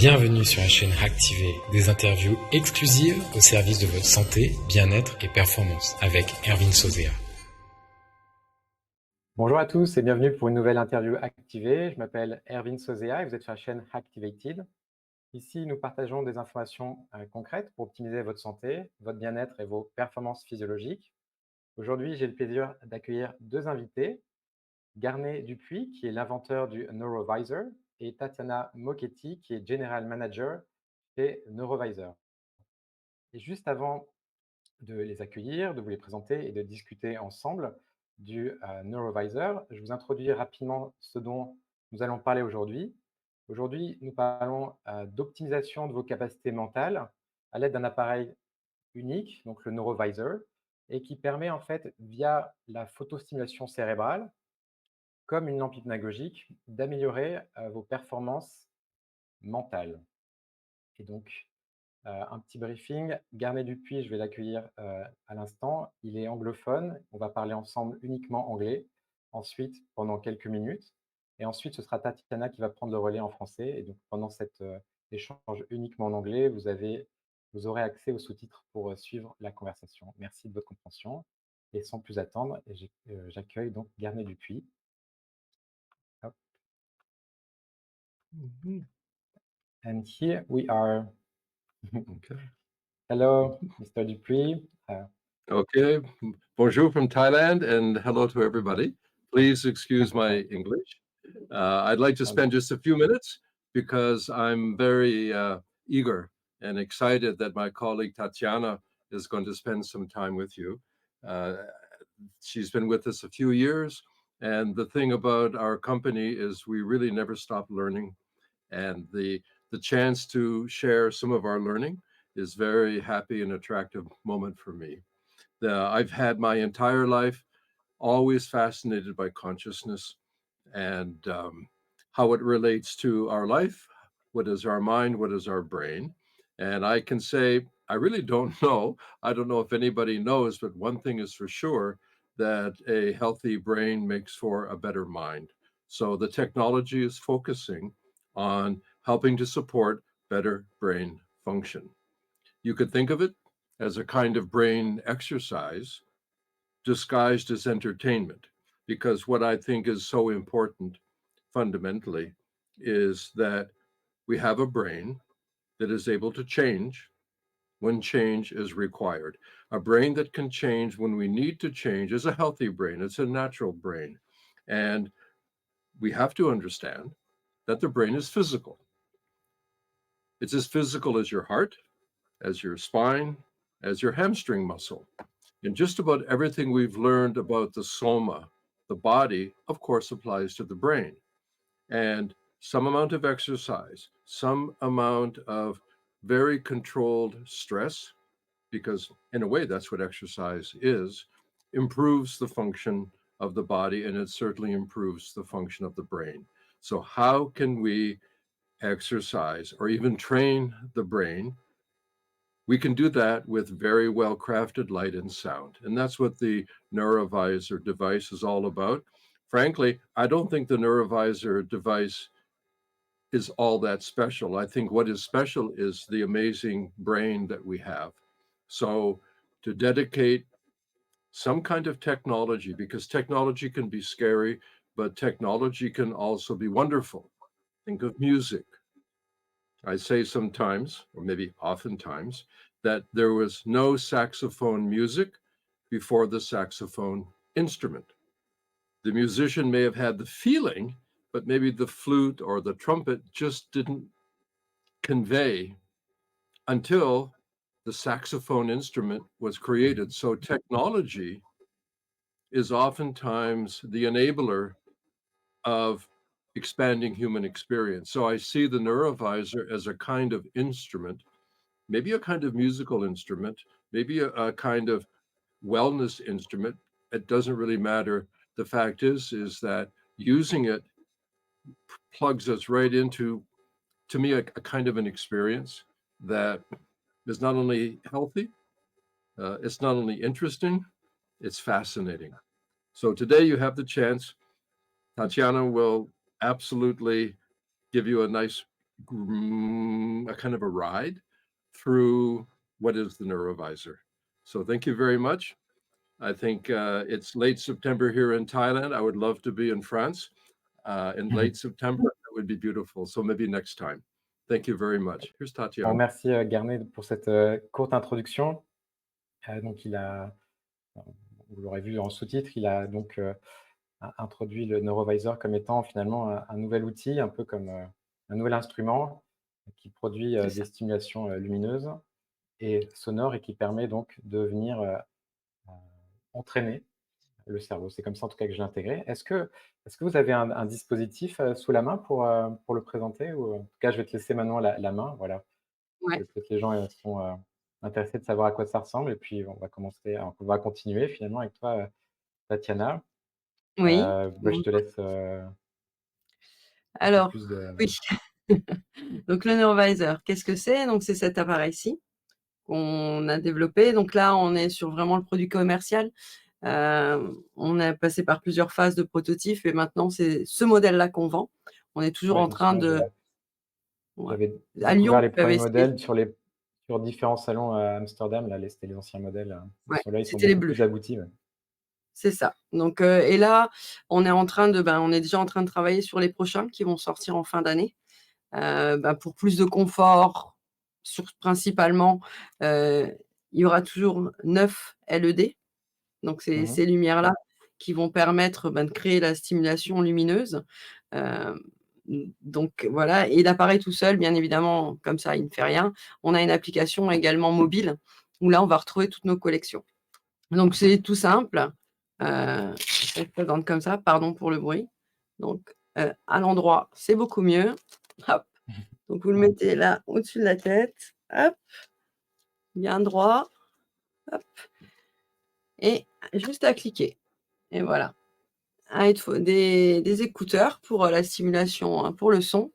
Bienvenue sur la chaîne Hacktivé, des interviews exclusives au service de votre santé, bien-être et performance avec Erwin Sosea. Bonjour à tous et bienvenue pour une nouvelle interview activée. Je m'appelle Erwin Sosea et vous êtes sur la chaîne Hacktivated. Ici, nous partageons des informations concrètes pour optimiser votre santé, votre bien-être et vos performances physiologiques. Aujourd'hui, j'ai le plaisir d'accueillir deux invités, Garnet Dupuis, qui est l'inventeur du Neurovisor, et Tatiana Mochetti, qui est General Manager chez Neurovisor. Et juste avant de les accueillir, de vous les présenter et de discuter ensemble du Neurovisor, je vous introduis rapidement ce dont nous allons parler aujourd'hui. Aujourd'hui, nous parlons d'optimisation de vos capacités mentales à l'aide d'un appareil unique, donc le Neurovisor, et qui permet en fait, via la photostimulation cérébrale, comme une lampe hypnagogique, d'améliorer vos performances mentales. Et donc, un petit briefing. Garnet Dupuis, je vais l'accueillir à l'instant. Il est anglophone. On va parler ensemble uniquement anglais. Ensuite, pendant quelques minutes. Et ensuite, ce sera Tatiana qui va prendre le relais en français. Et donc, pendant cet échange uniquement en anglais, vous aurez accès aux sous-titres pour suivre la conversation. Merci de votre compréhension. Et sans plus attendre, j'accueille donc Garnet Dupuis. Hop. And here we are. Okay. Hello, Mr. Dupuis. Okay. Bonjour from Thailand and hello to everybody. Please excuse my English. I'd like to spend just a few minutes because I'm very eager and excited that my colleague Tatiana is going to spend some time with you. She's been with us a few years, and the thing about our company is we really never stop learning, and the chance to share some of our learning is very happy and attractive moment for me. I've had my entire life always fascinated by consciousness and how it relates to our life. What is our mind? What is our brain? And I can say, I really don't know. I don't know if anybody knows, but one thing is for sure, that a healthy brain makes for a better mind. So the technology is focusing on helping to support better brain function. You could think of it as a kind of brain exercise disguised as entertainment, because what I think is so important fundamentally is that we have a brain that is able to change when change is required. A brain that can change when we need to change is a healthy brain. It's a natural brain. And we have to understand that the brain is physical. It's as physical as your heart, as your spine, as your hamstring muscle. And just about everything we've learned about the soma, the body, of course, applies to the brain. And some amount of exercise, some amount of very controlled stress, because in a way that's what exercise is, improves the function of the body, and it certainly improves the function of the brain. So how can we exercise or even train the brain? We can do that with very well crafted light and sound. And that's what the Neurovisor device is all about. Frankly, I don't think the Neurovisor device is all that special. I think what is special is the amazing brain that we have. So to dedicate some kind of technology, because technology can be scary, but technology can also be wonderful. Think of music. I say sometimes, or maybe oftentimes, that there was no saxophone music before the saxophone instrument. The musician may have had the feeling, but maybe the flute or the trumpet just didn't convey until the saxophone instrument was created. So technology is oftentimes the enabler of expanding human experience. So I see the Neurovisor as a kind of instrument, maybe a kind of musical instrument, maybe a kind of wellness instrument. It doesn't really matter. The fact is that using it plugs us right into, to me, a kind of an experience that is not only healthy, it's not only interesting, it's fascinating. So today you have the chance. Tatiana will absolutely give you a nice a kind of a ride through what is the Neurovisor. So thank you very much. I think it's late September here in Thailand. I would love to be in France in late September. That would be beautiful. So maybe next time. Thank you very much. Here's Bon, Tatiana. merci Garnet pour cette courte introduction. Donc, vous l'aurez vu en sous-titre, il a donc introduit le Neurovisor comme étant finalement un nouvel outil, un peu comme un nouvel instrument qui produit C'est des ça. stimulations lumineuses et sonores et qui permet donc de venir entraîner le cerveau. C'est comme ça en tout cas que je l'ai intégré. Est-ce que vous avez un dispositif sous la main pour le présenter ou, en tout cas, je vais te laisser maintenant la main, voilà. Ouais. Peut-être les gens sont intéressés de savoir à quoi ça ressemble et puis on va continuer finalement avec toi, Tatiana. Oui. Je te laisse un peu Alors, plus de oui. Donc le Neurovisor, qu'est-ce que c'est? Donc c'est cet appareil-ci qu'on a développé. Donc là, on est sur vraiment le produit commercial. On a passé par plusieurs phases de prototypes et maintenant c'est ce modèle-là qu'on vend. On est toujours ouais, en je me train souviens, de ouais. j'avais À Lyon, découvert les j'avais premiers essayé. modèles sur différents salons à Amsterdam. Là, c'était les anciens modèles. Ouais, Ceux-là, ils sont c'était les beaucoup bleus. plus aboutis. Ouais. C'est ça. Donc et là, on est déjà en train de travailler sur les prochains qui vont sortir en fin d'année. Pour plus de confort, principalement, il y aura toujours 9 LED. Donc c'est Mhm. ces lumières-là qui vont permettre, de créer la stimulation lumineuse. Hem, donc voilà, et l'appareil tout seul, bien évidemment, comme ça, il ne fait rien. On a une application également mobile où là, on va retrouver toutes nos collections. Donc c'est tout simple, ça se présente comme ça, pardon pour le bruit. Donc à l'endroit, c'est beaucoup mieux. Hop, donc vous le mettez là au-dessus de la tête, hop, bien droit, hop, et juste à cliquer, et voilà. Il te faut des écouteurs pour la stimulation, hein, pour le son,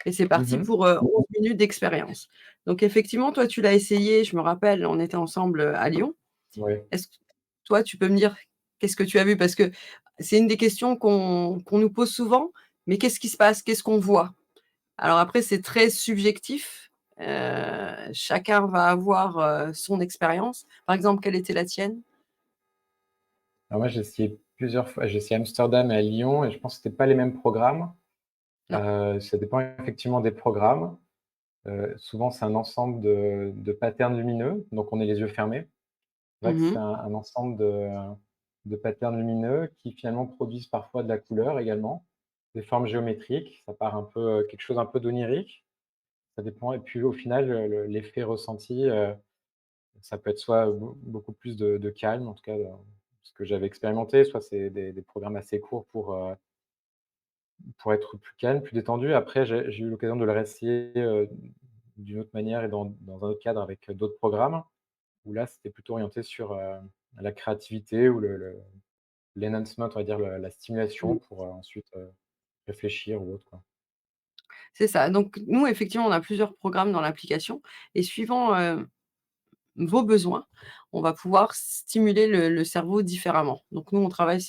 et c'est parti Mhm. pour 11 minutes d'expérience. Donc effectivement, toi, tu l'as essayé, je me rappelle, on était ensemble à Lyon. Ouais. Est-ce que toi, tu peux me dire qu'est-ce que tu as vu? Parce que c'est une des questions qu'on nous pose souvent, mais qu'est-ce qui se passe? Qu'est-ce qu'on voit? Alors après, c'est très subjectif, chacun va avoir, son expérience. Par exemple, quelle était la tienne? Alors moi, j'ai essayé plusieurs fois. J'ai essayé Amsterdam et à Lyon et je pense que c'était pas les mêmes programmes. Non. Ça dépend effectivement des programmes. Souvent, c'est un ensemble de patterns lumineux, donc on est les yeux fermés. C'est vrai que c'est Mmh. un ensemble de patterns lumineux qui finalement produisent parfois de la couleur également, des formes géométriques. Ça part un peu, quelque chose un peu d'onirique. Ça dépend et puis au final, l'effet ressenti, ça peut être soit beaucoup plus de calme, en tout cas, ce que j'avais expérimenté, soit c'est des programmes assez courts pour être plus calme, plus détendu. Après, j'ai eu l'occasion de le réessayer, d'une autre manière et dans un autre cadre avec d'autres programmes, où là, c'était plutôt orienté sur, la créativité ou l'enhancement, on va dire la stimulation Mmh. pour, ensuite, réfléchir ou autre, quoi. C'est ça. Donc nous, effectivement, on a plusieurs programmes dans l'application, et suivant, vos besoins, on va pouvoir stimuler le cerveau différemment. Donc nous, on travaille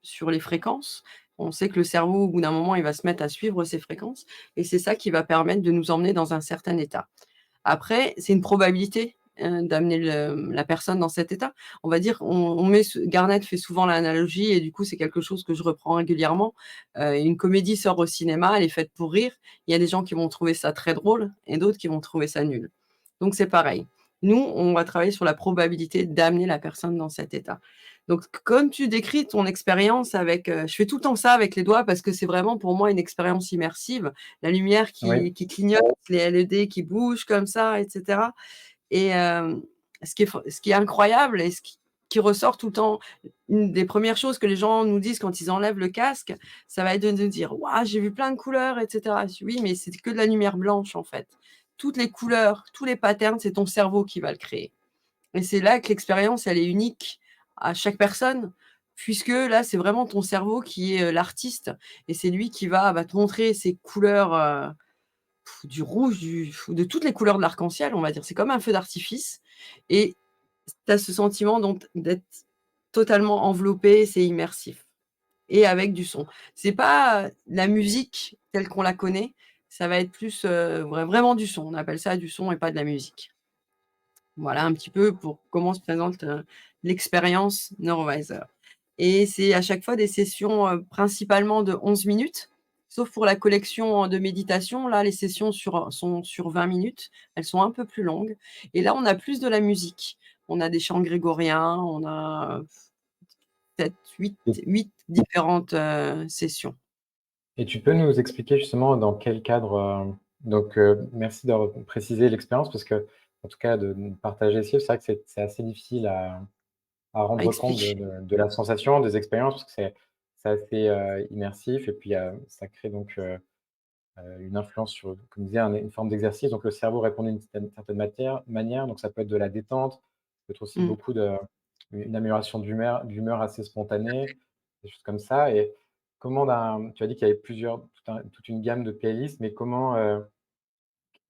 sur les fréquences. On sait que le cerveau, au bout d'un moment, il va se mettre à suivre ces fréquences, et c'est ça qui va permettre de nous emmener dans un certain état. Après, c'est une probabilité, d'amener la personne dans cet état. On va dire, on met Garnett fait souvent l'analogie, et du coup, c'est quelque chose que je reprends régulièrement. Une comédie sort au cinéma, elle est faite pour rire. Il y a des gens qui vont trouver ça très drôle et d'autres qui vont trouver ça nul. Donc c'est pareil. Nous, on va travailler sur la probabilité d'amener la personne dans cet état. Donc comme tu décris ton expérience avec, je fais tout le temps ça avec les doigts parce que c'est vraiment pour moi une expérience immersive. La lumière Oui. qui clignote, les LED qui bougent comme ça, et cetera, et ce qui est incroyable et qui ressort tout le temps, une des premières choses que les gens nous disent quand ils enlèvent le casque, ça va être de nous dire: «Waouh, j'ai vu plein de couleurs, et cetera». Je dis: «Oui, mais c'est que de la lumière blanche, en fait. Toutes les couleurs, tous les patterns, c'est ton cerveau qui va le créer». Et c'est là que l'expérience, elle est unique à chaque personne, puisque là, c'est vraiment ton cerveau qui est, l'artiste, et c'est lui qui va te montrer ces couleurs, du rouge, de toutes les couleurs de l'arc-en-ciel, on va dire. C'est comme un feu d'artifice, et tu as ce sentiment donc d'être totalement enveloppé, c'est immersif, et avec du son. C'est pas la musique telle qu'on la connaît, ça va être plus, vraiment du son. On appelle ça du son et pas de la musique. Voilà un petit peu pour comment se présente, l'expérience Neurovisor et c'est à chaque fois des sessions, principalement de 11 minutes, sauf pour la collection de méditation. Là, les sessions sont sur 20 minutes. Elles sont un peu plus longues et là, on a plus de la musique. On a des chants grégoriens, on a 7, 8 Et 8 différentes, sessions. et tu peux nous expliquer justement dans quel cadre, donc merci de préciser l'expérience parce que en tout cas de partager ci, c'est vrai que c'est assez difficile à À rendre compte expliquer. de la sensation, des expériences, parce que c'est assez, immersif et puis, ça crée donc, une influence sur, comme je disais, une forme d'exercice. Donc le cerveau répond d'une certaine manière, donc ça peut être de la détente, ça peut être aussi Mmh. beaucoup une amélioration d'humeur assez spontanée, des choses comme ça. Et tu as dit qu'il y avait toute une gamme de playlists, mais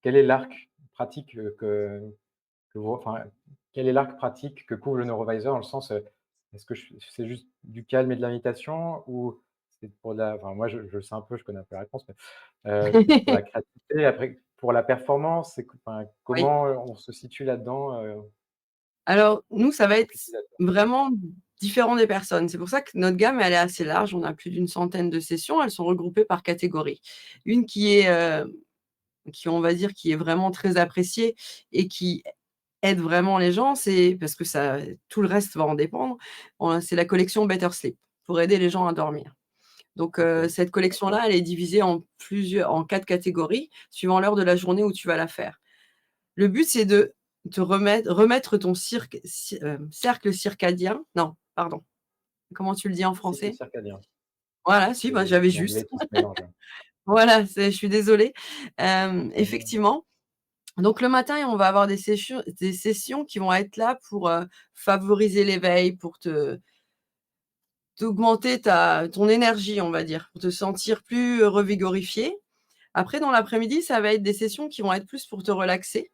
quel est l'arc pratique, enfin, quel est l'arc pratique que couvre le Neurovisor? Dans le sens, est-ce que c'est juste du calme et de la méditation ou c'est pour enfin moi je le sais un peu, je connais un peu la réponse, mais, c'est pour la créativité? Après, pour la performance, enfin, Oui. comment, on se situe là-dedans, Alors nous, ça va en tant être qu'utilisateur? vraiment différent des personnes. C'est pour ça que notre gamme, elle est assez large. On a plus d'une centaine de sessions. Elles sont regroupées par catégories. Une qui on va dire, qui est vraiment très appréciée et qui aide vraiment les gens, c'est parce que ça tout le reste va en dépendre, c'est la collection Better Sleep, pour aider les gens à dormir. Donc OK. cette collection-là, elle est divisée en 4 catégories, suivant l'heure de la journée où tu vas la faire. Le but, c'est de te remettre ton cercle circadien non, pardon, comment tu le dis en Cycle français? circadien. Voilà, si, bah, j'avais L'anglais juste. qui se mélange. Voilà, je suis désolée. Mmh. Effectivement, donc le matin, on va avoir des sessions qui vont être là pour, favoriser l'éveil, pour t'augmenter ton énergie, on va dire, pour te sentir plus, revigorifié. Après, dans l'après-midi, ça va être des sessions qui vont être plus pour te relaxer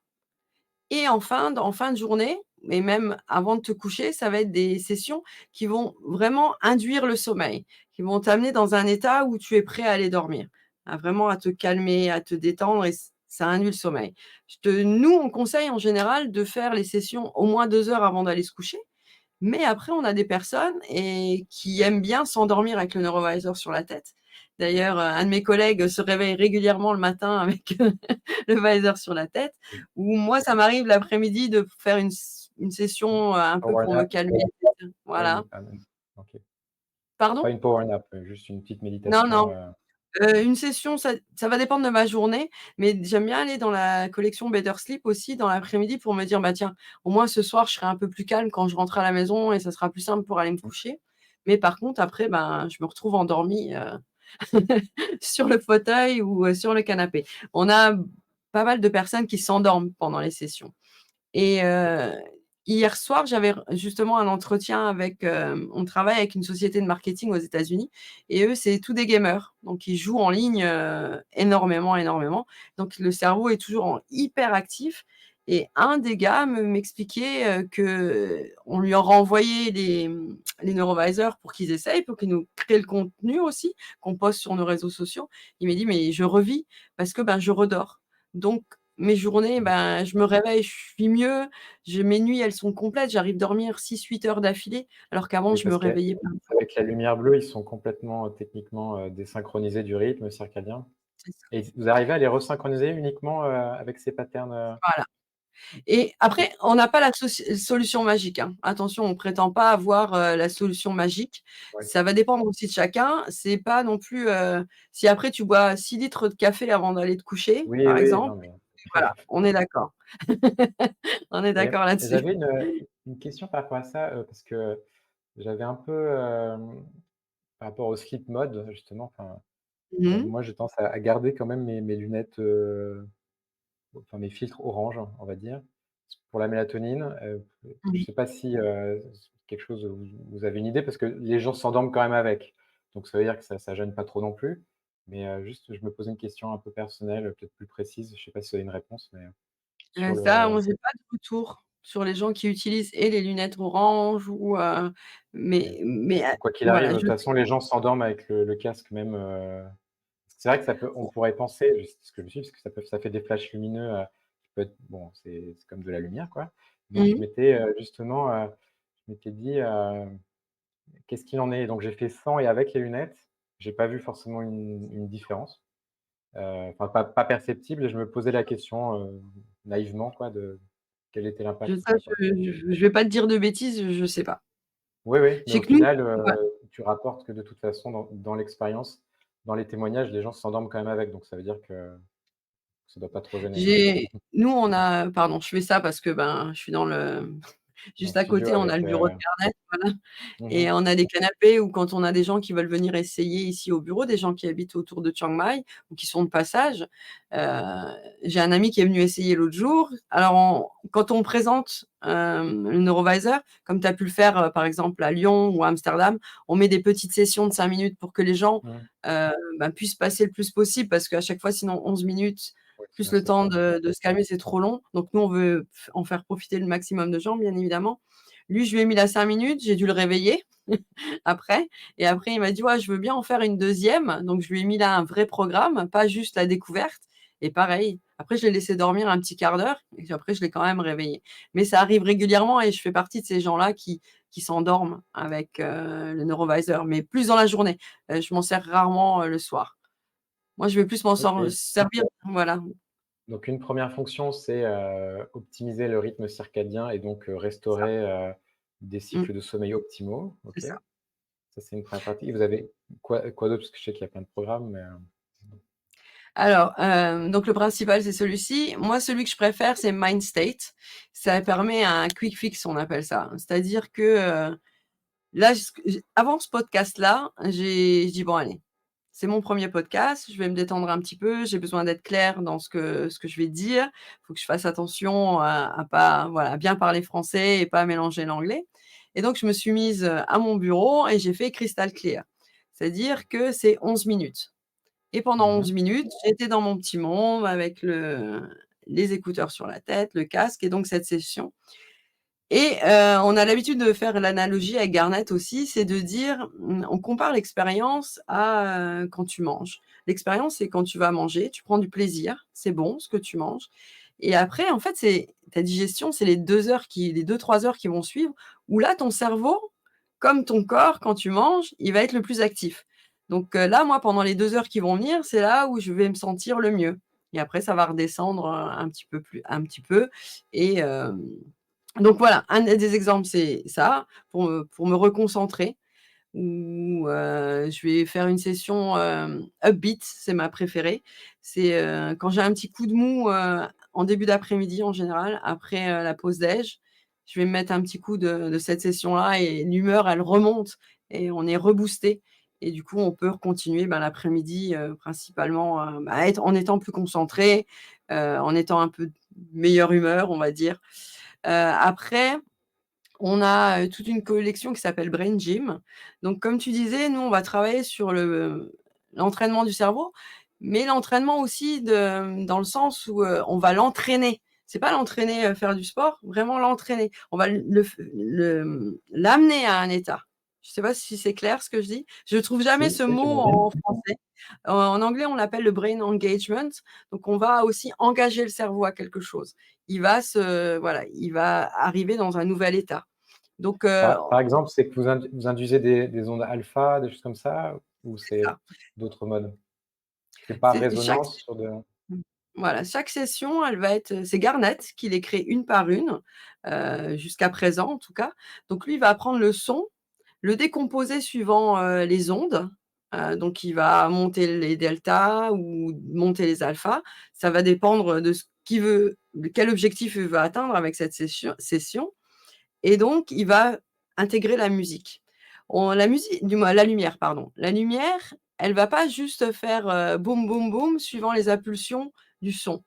et en fin de journée et même avant de te coucher, ça va être des sessions qui vont vraiment induire le sommeil, qui vont t'amener dans un état où tu es prêt à aller dormir, à te calmer, à te détendre et ça induit le sommeil. Nous, on conseille en général de faire les sessions au moins 2 heures avant d'aller se coucher, mais après on a des personnes qui aiment bien s'endormir avec le neurovisor sur la tête. D'ailleurs, un de mes collègues se réveille régulièrement le matin avec le visor sur la tête ou moi, ça m'arrive l'après-midi de faire une session, un peu Power pour me nap? calmer. Voilà. OK. Pardon? Pas une power nap, juste une petite Non, méditation, non, une session, ça va dépendre de ma journée, mais j'aime bien aller dans la collection Better Sleep aussi dans l'après-midi pour me dire: «Bah, tiens, au moins ce soir, je serai un peu plus calme quand je rentre à la maison et ça sera plus simple pour aller me mmh, coucher». Mais par contre, après, ben, je me retrouve endormie, sur le fauteuil ou, sur le canapé. On a pas mal de personnes qui s'endorment pendant les sessions. Et hier soir, j'avais justement un entretien avec, on travaille avec une société de marketing aux États-Unis et eux, c'est tous des gamers. Donc ils jouent en ligne, énormément, énormément. Donc le cerveau est toujours en hyper actif et un des gars m'expliquait, qu'on lui aura envoyé les neurovisors pour qu'ils essayent, pour qu'ils nous créent le contenu aussi, qu'on poste sur nos réseaux sociaux. Il m'a dit: «Mais je revis parce que, ben, je redors». Donc mes journées, mmh. ben, je me réveille, je suis mieux, mes nuits, elles sont complètes, j'arrive à dormir 6-8 heures d'affilée, alors qu'avant Oui, je me parce réveillais pas. qu'avec la lumière bleue, ils sont complètement, techniquement, désynchronisés du rythme circadien. C'est ça, Et vous arrivez à les resynchroniser uniquement, avec ces patterns, voilà. Et OK. après, on n'a pas la solution magique, hein. Attention, on prétend pas avoir, la solution magique. Ouais. Ça va dépendre aussi de chacun. C'est pas non plus, si après tu bois 6 litres de café avant d'aller te coucher, Oui, par oui, non, exemple, mais voilà, on est d'accord. On est et d'accord là-dessus. j'avais une question par rapport à ça, parce que j'avais un peu, par rapport au sleep mode justement, enfin, Mmh mh. moi j'ai tendance à garder quand même mes lunettes, enfin mes filtres orange, on va dire. Pour la mélatonine, je Mmh. ne sais pas si, c'est quelque chose, vous avez une idée? Parce que les gens s'endorment quand même avec. Donc ça veut dire que ça gêne pas trop non plus. Mais, juste je me posais une question un peu personnelle, peut-être plus précise, je ne sais pas si vous avez une réponse, mais, sur Ça, le moi, j'ai pas de retour sur les gens qui utilisent et les lunettes orange ou OK. mais Quoi qu'il arrive, voilà, de je toute sais façon les gens s'endorment avec le casque même, parce C'est vrai que on pourrait penser, ce que je suis, parce que ça fait des flashs lumineux, qui peut être, bon, c'est comme de la lumière, quoi. Donc Mmh. justement, je m'étais dit, qu'est-ce qu'il en est? Donc j'ai fait sans et avec les lunettes. J'ai pas vu forcément une différence, enfin pas perceptible, et je me posais la question, naïvement, quoi, de quel était Je l'impact ou ça, pas, quoi. je vais pas te dire de bêtises, je sais pas. Oui, oui, Je mais sais au que nous final, ouais. tu rapportes que de toute façon dans l'expérience, dans les témoignages, les gens s'endorment quand même avec, donc ça veut dire que ça doit pas trop gêner. Nous, on a pardon, je fais ça parce que, ben, je suis dans le Dans le juste à studio côté, on a avec, le bureau de Garnet, voilà, mmh. et on a des canapés où quand on a des gens qui veulent venir essayer ici au bureau, des gens qui habitent autour de Chiang Mai ou qui sont de passage. J'ai un ami qui est venu essayer l'autre jour. Alors quand on présente, le Neurovisor, comme tu as pu le faire, par exemple à Lyon ou à Amsterdam, on met des petites sessions de 5 minutes pour que les gens, Mmh. puissent passer le plus possible parce qu'à chaque fois sinon 11 minutes Ouais, plus sinon le c'est temps trop long. de se calmer, c'est trop long. Donc nous, on veut en faire profiter le maximum de gens, bien évidemment. Lui, je lui ai mis la 5 minutes, j'ai dû le réveiller après, et après il m'a dit: «Ouais, je veux bien en faire une deuxième». Donc je lui ai mis là un vrai programme, pas juste la découverte, et pareil, après je l'ai laissé dormir un petit quart d'heure et puis après je l'ai quand même réveillé. Mais ça arrive régulièrement et je fais partie de ces gens-là qui s'endorment avec, le Neurovisor, mais plus dans la journée. Je m'en sers rarement, le soir. Moi, je vais plus m'en OK. servir, voilà. Donc une première fonction, c'est, optimiser le rythme circadien et donc, C'est ça. restaurer, des Mmh, cycles de sommeil optimaux. c'est OK. ça. Ça, c'est une première partie. Et vous avez quoi d'autre? Parce que je sais qu'il y a plein de programmes, mais, Alors, donc le principal, c'est celui-ci. Moi, celui que je préfère, c'est MindState. Ça permet un quick fix, on appelle ça. C'est-à-dire que, là, avant ce podcast-là, je dis: «Bon allez, c'est mon premier podcast, je vais me détendre un petit peu, j'ai besoin d'être claire dans ce que je vais dire. Il faut que je fasse attention à pas voilà, à bien parler français et pas mélanger l'anglais», et donc je me suis mise, à mon bureau et j'ai fait crystal clear. C'est-à-dire que c'est 11 minutes. Et pendant mmh. 11 minutes, j'étais dans mon petit monde avec les écouteurs sur la tête, le casque, et donc cette session, et on a l'habitude de faire l'analogie avec Garnet aussi, c'est de dire, on compare l'expérience à, quand tu manges. L'expérience, c'est quand tu vas manger, tu prends du plaisir, c'est bon ce que tu manges, et après en fait, c'est ta digestion, c'est les 2-3 heures qui vont suivre où là, ton cerveau, comme ton corps quand tu manges, il va être le plus actif. Donc là, moi, pendant les 2 heures qui vont venir, c'est là où je vais me sentir le mieux, et après ça va redescendre, un petit peu, et donc voilà, un des exemples, c'est ça, pour me reconcentrer, ou je vais faire une session, upbeat, c'est ma préférée. C'est, quand j'ai un petit coup de mou, en début d'après-midi en général, après, la pause déj, je vais me mettre un petit coup de cette session-là et l'humeur, elle remonte et on est reboosté, et du coup, on peut continuer, ben, l'après-midi, principalement, en étant plus concentré, en étant un peu de meilleure humeur, on va dire. Après, on a, toute une collection qui s'appelle Brain Gym. Donc comme tu disais, nous, on va travailler sur l'entraînement du cerveau, mais l'entraînement aussi dans le sens où, on va l'entraîner. C'est pas l'entraîner, faire du sport, vraiment l'entraîner. On va l'amener à un état. Je sais pas si c'est clair ce que je dis? Je trouve jamais Si, ce si, mot j'aime bien. en français. En anglais, on l'appelle le brain engagement. Donc on va aussi engager le cerveau à quelque chose. Il va arriver dans un nouvel état. Donc, Par exemple, c'est que vous induisez des ondes alpha, des choses comme ça? Ou c'est c'est ça. d'autres modes? C'est par C'est chaque résonance sur de mmh, voilà, chaque session, elle va être, c'est Garnet qui les crée une par une, jusqu'à présent en tout cas. Donc lui, il va prendre le son, le décomposer suivant, les ondes, donc il va monter les deltas ou monter les alphas. Ça va dépendre de quel objectif il veut atteindre avec cette session. Et donc il va intégrer la musique. La musique du moins la lumière, pardon. La lumière, elle va pas juste faire, boum boum boum suivant les impulsions du son.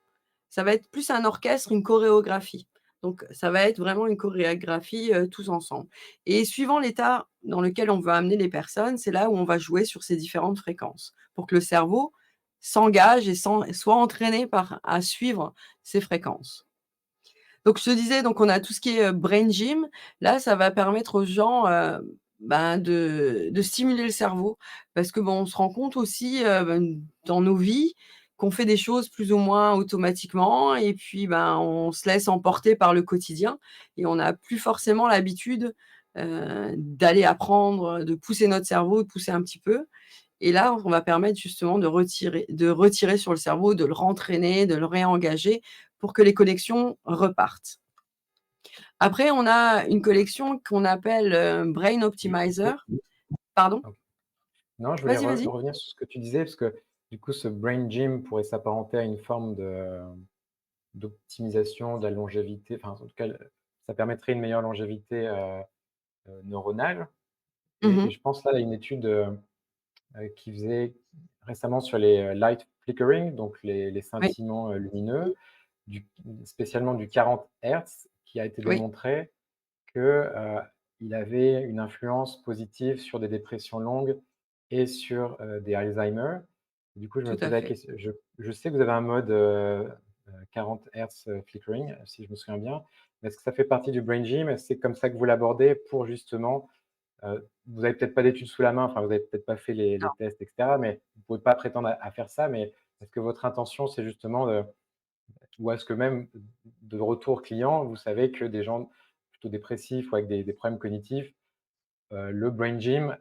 Ça va être plus un orchestre, une chorégraphie. Donc ça va être vraiment une chorégraphie, tous ensemble, et suivant l'état dans lequel on veut amener les personnes, c'est là où on va jouer sur ces différentes fréquences pour que le cerveau s'engage et soit entraîné à suivre ces fréquences. Donc je te disais, donc on a tout ce qui est, brain gym. Là, ça va permettre aux gens, de stimuler le cerveau parce que, bon, on se rend compte aussi, dans nos vies qu'on fait des choses plus ou moins automatiquement et puis, on se laisse emporter par le quotidien et on n'a plus forcément l'habitude, d'aller apprendre, de pousser notre cerveau, de pousser un petit peu et là, on va permettre justement de retirer sur le cerveau, de le rentraîner, de le réengager pour que les connexions repartent. Après, on a une collection qu'on appelle, Brain Optimizer. Pardon? Ok. Non, je voulais Vas-y, vas-y. revenir sur ce que tu disais, parce que du coup, ce brain gym pourrait s'apparenter à une forme d'optimisation de la longévité. Enfin, en tout cas, ça permettrait une meilleure longévité neuronale. Et Mmh. je pense là à une étude qui faisait récemment sur les light flickering, donc les Oui, scintillements lumineux, spécialement du 40 Hz, qui a été oui, démontré que, il avait une influence positive sur des dépressions longues et sur, des Alzheimer. Du coup, je me tout à posais la fait. question, je sais que vous avez un mode, 40 Hz, flickering, si je me souviens bien. Mais est-ce que ça fait partie du brain gym? Est-ce que c'est comme ça que vous l'abordez pour justement, vous avez peut-être pas d'études sous la main, enfin, vous avez peut-être pas fait les Non. tests et cetera, mais vous pouvez pas prétendre à faire ça, mais est-ce que votre intention, c'est justement de, ou est-ce que même de retour client, vous savez que des gens plutôt dépressifs ou avec des problèmes cognitifs, le brain gym,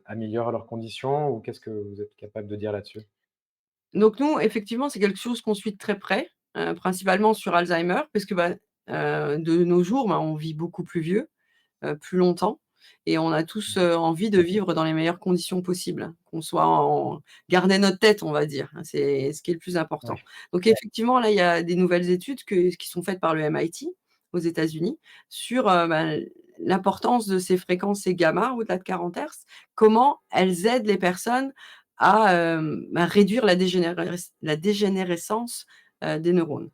améliore leurs conditions, ou qu'est-ce que vous êtes capable de dire là-dessus? Donc nous, effectivement, c'est quelque chose qu'on suit de très près, principalement sur Alzheimer parce que, de nos jours, on vit beaucoup plus vieux, plus longtemps et on a tous, Mmh. envie de vivre dans les meilleures conditions possibles, qu'on soit en garder notre tête, on va dire, hein, c'est ce qui est le plus Oui. important. Donc effectivement, là, il y a des nouvelles études qui sont faites par le MIT aux États-Unis sur, l'importance de ces fréquences, ces gamma au-delà de 40 Hertz, comment elles aident les personnes à, réduire la dégénérescence, des neurones.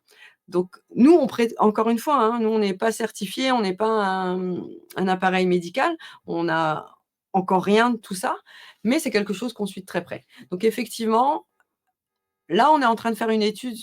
Donc nous, encore une fois, hein, nous, on n'est pas certifiés, on n'est pas un appareil médical, on n'a encore rien de tout ça, mais c'est quelque chose qu'on suit de très près. Donc effectivement, là, on est en train de faire une étude,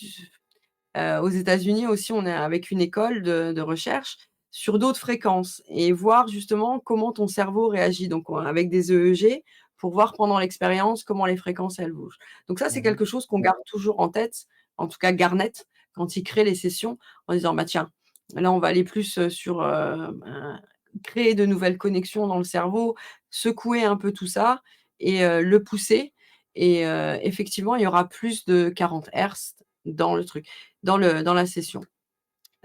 aux États-Unis aussi, on est avec une école de recherche sur d'autres fréquences et voir justement comment ton cerveau réagit. Donc avec des EEG pour voir pendant l'expérience comment les fréquences, elles bougent. Donc ça, c'est Mmh. quelque chose qu'on garde toujours en tête, en tout cas Garnet, quand il crée les sessions, en disant: «Bah, tiens, là, on va aller plus, sur, créer de nouvelles connexions dans le cerveau, secouer un peu tout ça et le pousser» et effectivement, il y aura plus de 40 hertz dans le truc. Dans la session.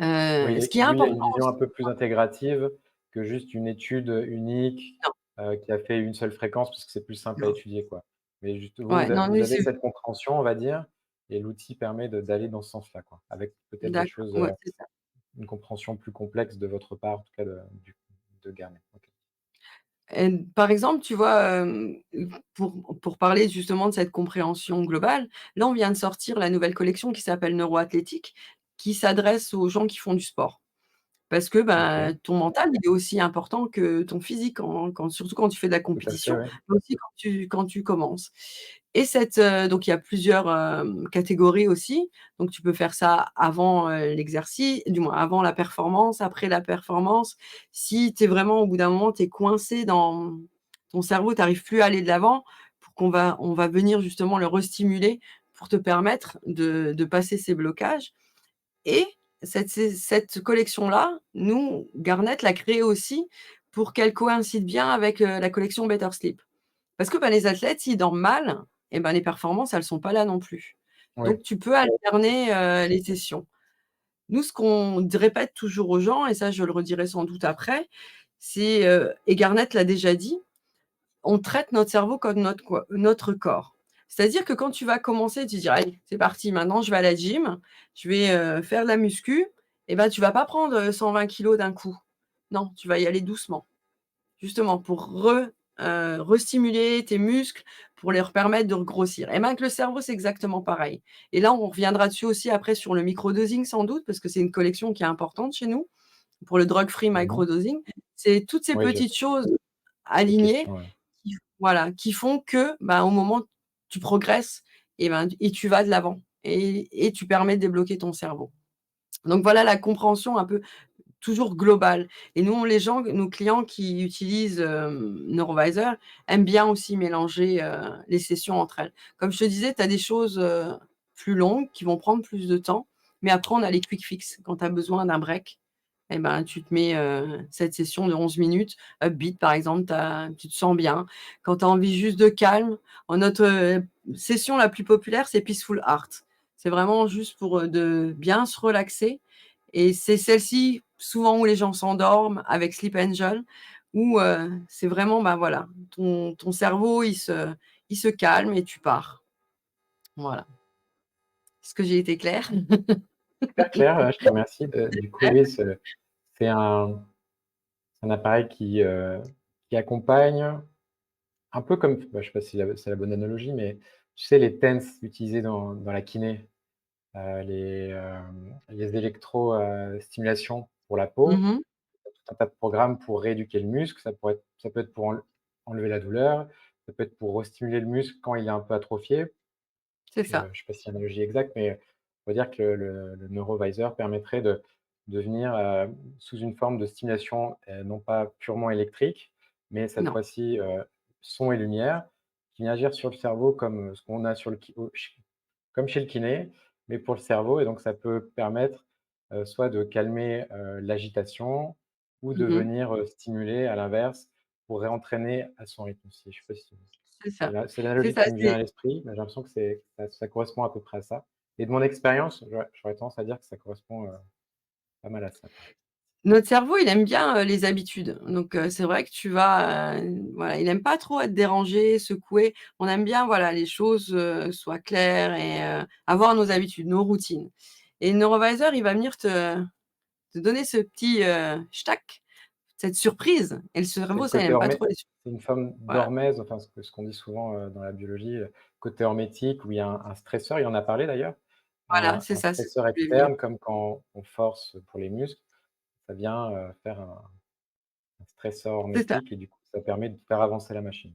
Oui, Ce qui est oui, il y a une important vision aussi un peu plus intégrative que juste une étude, unique, non, qui a fait une seule fréquence, parce que c'est plus simple à non. étudier, quoi. Mais juste vous, Ouais, non, vous mais avez c'est cette compréhension, on va dire, et l'outil permet d'aller dans ce sens-là, quoi, avec peut-être des d'accord, choses, ouais, c'est ça. une compréhension plus complexe de votre part, en tout cas de Garnet. OK. Et par exemple, tu vois, pour parler justement de cette compréhension globale, là, on vient de sortir la nouvelle collection qui s'appelle Neuroathlétique, qui s'adresse aux gens qui font du sport. Parce que, OK, ton mental, il est aussi important que ton physique surtout quand tu fais de la tout à fait, compétition, ouais. mais aussi quand tu commences et donc il y a plusieurs, catégories aussi. Donc tu peux faire ça avant, l'exercice du moins avant la performance, après la performance. Si tu es vraiment au bout d'un moment, tu es coincé dans ton cerveau, tu arrives plus à aller de l'avant, on va venir justement le restimuler pour te permettre de passer ces blocages et cette collection-là, nous, Garnet l'a créée aussi pour qu'elle coïncide bien avec, la collection Better Sleep. Parce que, les athlètes, s'ils dorment mal et les performances, elles sont pas là non plus. Oui. Donc tu peux alterner, les sessions. Nous, ce qu'on répète toujours aux gens et ça, je le redirai sans doute après, c'est, et Garnet l'a déjà dit, on traite notre cerveau comme notre corps. C'est-à-dire que quand tu vas commencer, tu dis: «Allez, c'est parti, maintenant je vais à la gym, je vais, faire de la muscu» et tu vas pas prendre, 120 kilogrammes d'un coup. Non, tu vas y aller doucement. Justement pour restimuler tes muscles, pour leur permettre de regrossir et avec le cerveau, c'est exactement pareil et là, on reviendra dessus aussi après sur le microdosing sans doute parce que c'est une collection qui est importante chez nous, pour le drug free Mmh. microdosing. C'est toutes ces Oui, j'ai petites choses cette alignées question, ouais. qui font que, au moment tu progresses et tu vas de l'avant et tu permets de débloquer ton cerveau. Donc voilà la compréhension un peu toujours global. Et nous, nos clients qui utilisent, Neurovisor aiment bien aussi mélanger, les sessions entre elles. Comme je te disais, tu as des choses, plus longues qui vont prendre plus de temps, mais après on a les quick fix. Quand tu as besoin d'un break, et ben, tu te mets, cette session de 11 minutes, upbeat par exemple, tu te sens bien. Quand tu as envie juste de calme, notre, session la plus populaire, c'est Peaceful Heart. C'est vraiment juste pour, de bien se relaxer et c'est celle-ci, souvent où les gens s'endorment avec Sleep Angel, où, c'est vraiment, bah, voilà, ton cerveau, il se calme et tu pars. Voilà. Est-ce que j'ai été claire? Super clair, je te remercie. Du coup, oui, c'est un appareil qui accompagne un peu comme, bah, je sais pas si c'est la bonne analogie, mais tu sais les TENS utilisés dans la kiné, les électro, stimulations pour la peau, Mmh. tout un tas de programmes pour rééduquer le muscle. Ça peut être pour enlever la douleur, ça peut être pour restimuler le muscle quand il est un peu atrophié. C'est ça. Je sais pas si c'est l'analogie exacte, mais on va dire que le Neurovisor permettrait de venir, sous une forme de stimulation, non pas purement électrique, mais cette Non. fois-ci, son et lumière, qui vient agir sur le cerveau comme, ce qu'on a sur le ki au ch comme chez le kiné, mais pour le cerveau. Et donc ça peut permettre, soit de calmer, l'agitation ou de Mmh. venir, stimuler à l'inverse pour réentraîner à son rythme aussi. Je sais pas si C'est ça. c'est C'est l'analogie ça, qui me vient à l'esprit, mais j'ai l'impression que ça correspond à peu près à ça. Et de mon expérience, j'aurais tendance à dire que ça correspond, pas mal à ça, quoi. notre cerveau, il aime bien, les habitudes. Donc, c'est vrai que tu vas, voilà, il aime pas trop être dérangé, secoué. On aime bien, voilà, les choses, soient claires et avoir nos habitudes, nos routines. Et le Neurovisor, il va venir te donner ce petit, schtack, cette surprise et le C'est le cerveau, ça, il côté aime pas trop les c'est une forme voilà. d'hormèse, enfin ce qu'on dit souvent, dans la biologie, côté hormétique où il y a un stresseur, il en a parlé d'ailleurs, Voilà, c'est un ça, c'est ce stresseur que je voulais venir. externe comme quand on force pour les muscles, ça vient, faire un stresseur C'est ça. hormétique et du coup ça permet de faire avancer la machine.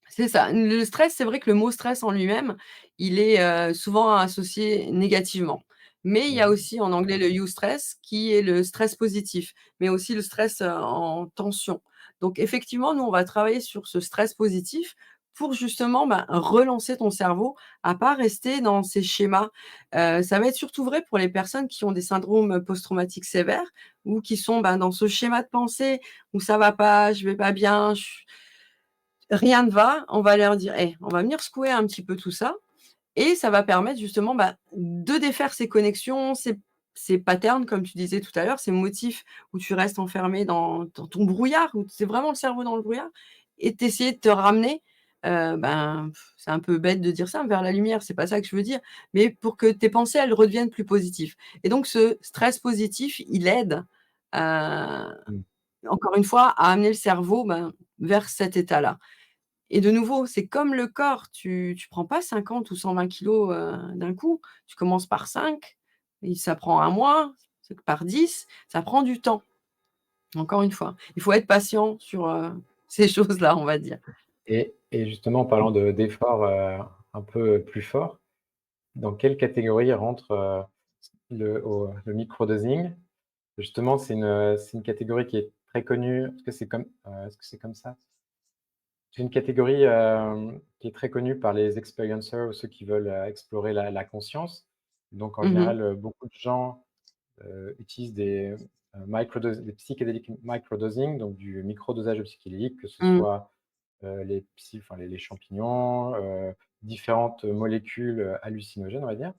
C'est ça. Le stress, c'est vrai que le mot stress en lui-même, il est, souvent associé négativement. Mais il y a Mmh. aussi en anglais le eustress qui est le stress positif, mais aussi le stress, en tension. Donc effectivement, nous, on va travailler sur ce stress positif pour justement, ben, relancer ton cerveau à pas rester dans ces schémas. Ça va être surtout vrai pour les personnes qui ont des syndromes post-traumatiques sévères ou qui sont, ben, dans ce schéma de pensée où ça va pas, je vais pas bien, rien ne va, on va leur dire: «Hey, on va venir secouer un petit peu tout ça» et ça va permettre justement, bah, de défaire ces connexions, ces patterns comme tu disais tout à l'heure, ces motifs où tu restes enfermé dans ton brouillard, où c'est vraiment le cerveau dans le brouillard et d'essayer de te ramener, c'est un peu bête de dire ça, vers la lumière, c'est pas ça que je veux dire, mais pour que tes pensées, elles redeviennent plus positives et donc ce stress positif, il aide, Mmh. encore une fois, à amener le cerveau, ben, vers cet état-là. Et de nouveau, c'est comme le corps, tu prends pas 50 ou 120 kilogrammes, d'un coup. Tu commences par 5 et ça prend un mois, c'est que par 10, ça prend du temps. Encore une fois, il faut être patient sur, ces choses-là, on va dire. Et justement en parlant d'efforts, un peu plus forts, dans quelle catégorie rentre, le microdosing? Justement, c'est une catégorie qui est très connue. Est-ce que c'est comme ça? C'est une catégorie, qui est très connue par les experiencers ou ceux qui veulent, explorer la conscience. Donc en Mmh. général, beaucoup de gens, utilisent des psychédéliques microdosing, donc du microdosage de psychédéliques, que ce Mmh. soit, les champignons, différentes molécules, hallucinogènes, on va dire,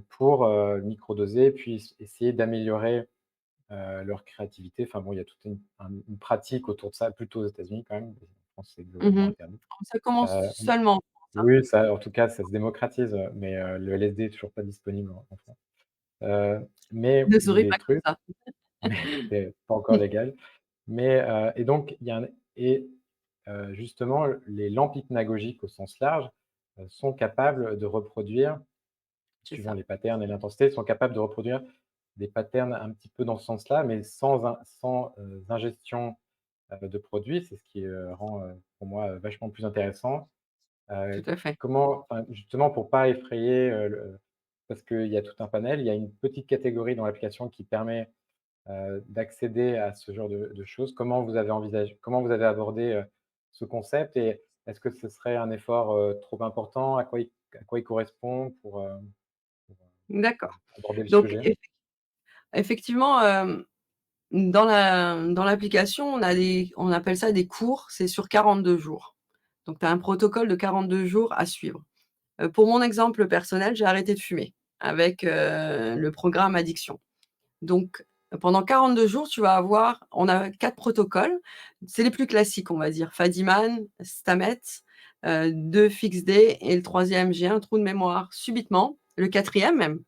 pour, microdoser, puis essayer d'améliorer, leur créativité. Enfin bon, il y a toute une pratique autour de ça, plutôt aux États-Unis quand même. En France, c'est globalement Mmh. interdit. Ça commence Heu, seulement en France, hein. oui, ça, en tout cas, ça se démocratise, mais le LSD est toujours pas disponible en France. Mais Ne ou souris les pas comme trucs, ça. mais c'est pas encore légal. Mais et donc il y a un et justement, les lampes hypnagogiques au sens large, sont capables de reproduire, C'est suivant ça. les patterns et l'intensité, sont capables de reproduire des patterns un petit peu dans ce sens-là, mais sans, ingestion, de produits. C'est ce qui, rend, pour moi, vachement plus intéressant. Tout à fait. Justement pour pas effrayer, parce qu'il y a tout un panel, il y a une petite catégorie dans l'application qui permet d'accéder à ce genre de choses? Comment vous avez abordé, ce concept et est-ce que ce serait un effort, trop important? À quoi il correspond pour, D'accord. aborder le Donc sujet? effectivement, dans l'application, on appelle ça des cours, c'est sur 42 jours. Donc tu as un protocole de 42 jours à suivre. Pour mon exemple personnel, j'ai arrêté de fumer avec, le programme addiction. Donc pendant 42 jours, on a 4 protocoles. C'est les plus classiques, on va dire. Fadiman, Stamets, 2 Fixed Day et le troisième, j'ai un trou de mémoire subitement, le quatrième même.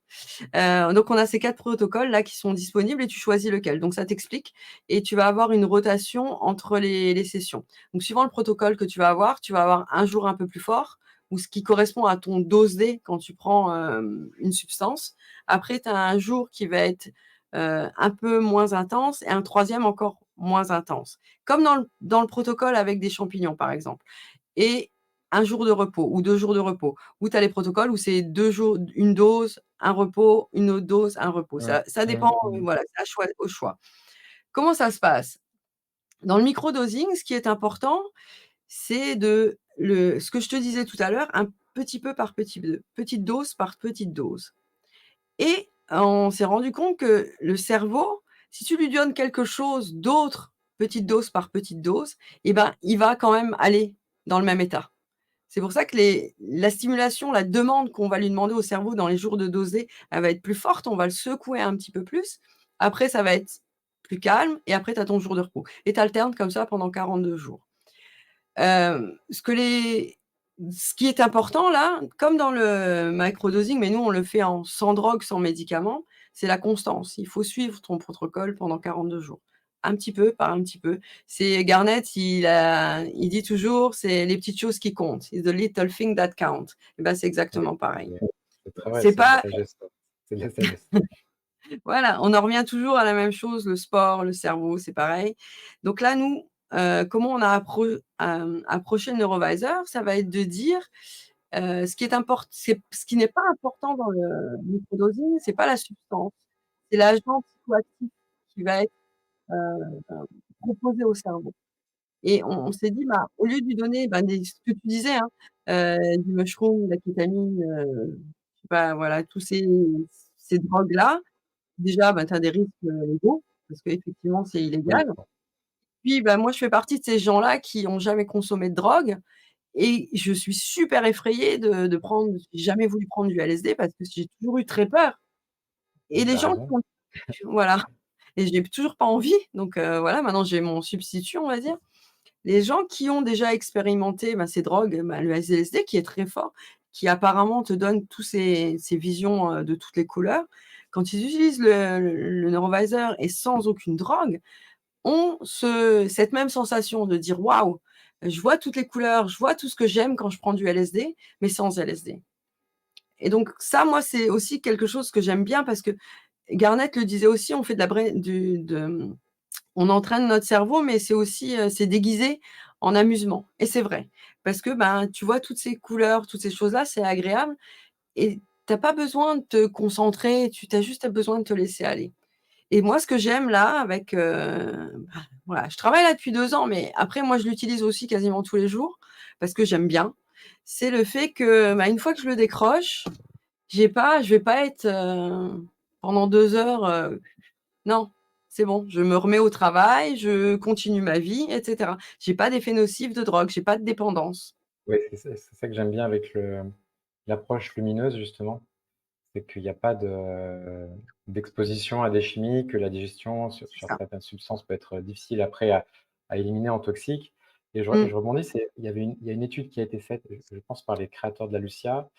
Donc on a ces 4 protocoles là qui sont disponibles et tu choisis lequel. Donc ça t'explique et tu vas avoir une rotation entre les sessions. Donc suivant le protocole que tu vas avoir un jour un peu plus fort ou ce qui correspond à ton dose D quand tu prends, une substance. Après tu as un jour qui va être, un peu moins intense et un troisième encore moins intense. Comme dans le protocole avec des champignons par exemple et un jour de repos ou 2 jours de repos. Ou tu as les protocoles où c'est 2 jours, une dose, un repos, une autre dose, un repos. Mmh. Ça Mmh. dépend, Mmh. voilà, c'est au choix. Comment ça se passe? Dans le microdosing, ce qui est important, c'est ce que je te disais tout à l'heure, un petit peu par petite dose par petite dose. Et on s'est rendu compte que le cerveau, si tu lui donnes quelque chose d'autre, petite dose par petite dose, et ben, il va quand même aller dans le même état. C'est pour ça que la stimulation, la demande qu'on va lui demander au cerveau dans les jours de doser, elle va être plus forte, on va le secouer un petit peu plus. Après, ça va être plus calme et après tu as ton jour de repos et tu alternes comme ça pendant 42 jours. Ce qui est important là, comme dans le microdosing, mais nous on le fait sans drogue, sans médicaments, c'est la constance. Il faut suivre ton protocole pendant 42 jours. Un petit peu par un petit peu. C'est Garnett, il dit toujours: «C'est les petites choses qui comptent. It's the little thing that count» et ben, c'est Oui, exactement pareil. c'est très vrai, C'est c'est de la pas sagesse, ça. C'est de la sagesse. Voilà, on en revient toujours à la même chose, le sport, le cerveau, c'est pareil. Donc là, nous, comment on a approché le neurovisor? Ça va être de dire, ce qui n'est pas important dans le microdosing, c'est pas la substance, c'est l'agent psychoactif qui va être, proposé au cerveau et on s'est dit, bah, au lieu de lui donner, ben, ce que tu disais, hein, du mushroom, de la kétamine, je sais pas, voilà, tous ces drogues-là. Déjà, bah, tu as des risques, légaux parce qu'effectivement, c'est Oui. illégal. Puis, bah, moi, je fais partie de ces gens-là qui ont jamais consommé de drogue et je suis super effrayée de prendre j'ai jamais voulu prendre du LSD parce que j'ai toujours eu très peur et Oui, tu les as gens qui raison. ont voilà et j'ai toujours pas envie donc voilà, maintenant j'ai mon substitut, on va dire. Les gens qui ont déjà expérimenté, bah, ces drogues, bah, le LSD qui est très fort, qui apparemment te donne tous ces visions, de toutes les couleurs. Quand ils utilisent le neurovisor et sans aucune drogue, ont cette même sensation de dire: «Waouh, je vois toutes les couleurs, je vois tout ce que j'aime quand je prends du LSD, mais sans LSD» et donc ça, moi, c'est aussi quelque chose que j'aime bien parce que Garnett le disait aussi, on fait de la brain du de on entraîne notre cerveau, mais c'est aussi, c'est déguisé en amusement et c'est vrai. Parce que, ben, tu vois toutes ces couleurs, toutes ces choses-là, c'est agréable et tu as pas besoin de te concentrer, tu as juste besoin de te laisser aller et moi, ce que j'aime là avec, bah, voilà, je travaille là depuis 2 ans, mais après moi, je l'utilise aussi quasiment tous les jours parce que j'aime bien. C'est le fait que, bah, une fois que je le décroche, je vais pas être, pendant 2 heures, non, c'est bon, je me remets au travail, je continue ma vie et cetera. J'ai pas d'effet nocif de drogue, j'ai pas de dépendance. Oui, c'est ça que j'aime bien avec l'approche lumineuse justement, c'est qu'il y a pas d'exposition à des chimiques, que la digestion C'est sur ça. certaines substances peut être difficile après à éliminer en toxique et Mmh. je rebondis, il y a une étude qui a été faite, je pense par les créateurs de la Lucia,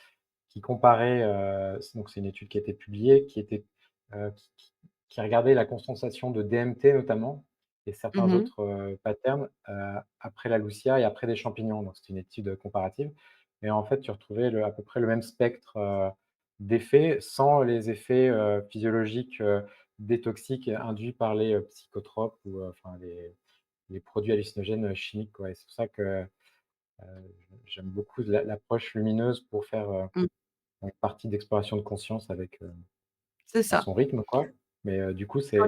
qui comparait, donc c'est une étude qui a été publiée, qui regardait la concentration de DMT notamment et certains Mmh mh. autres, patterns, après la Lucia et après des champignons. Donc c'était une étude, comparative et en fait, tu retrouvais à peu près le même spectre, d'effets sans les effets, physiologiques, détoxiques induits par les, psychotropes ou, enfin les produits hallucinogènes, chimiques, quoi et c'est pour ça que, j'aime beaucoup l'approche lumineuse pour faire, Mmh. une partie d'exploration de conscience avec, C'est à ça. son rythme quoi. Mais, du coup, c'est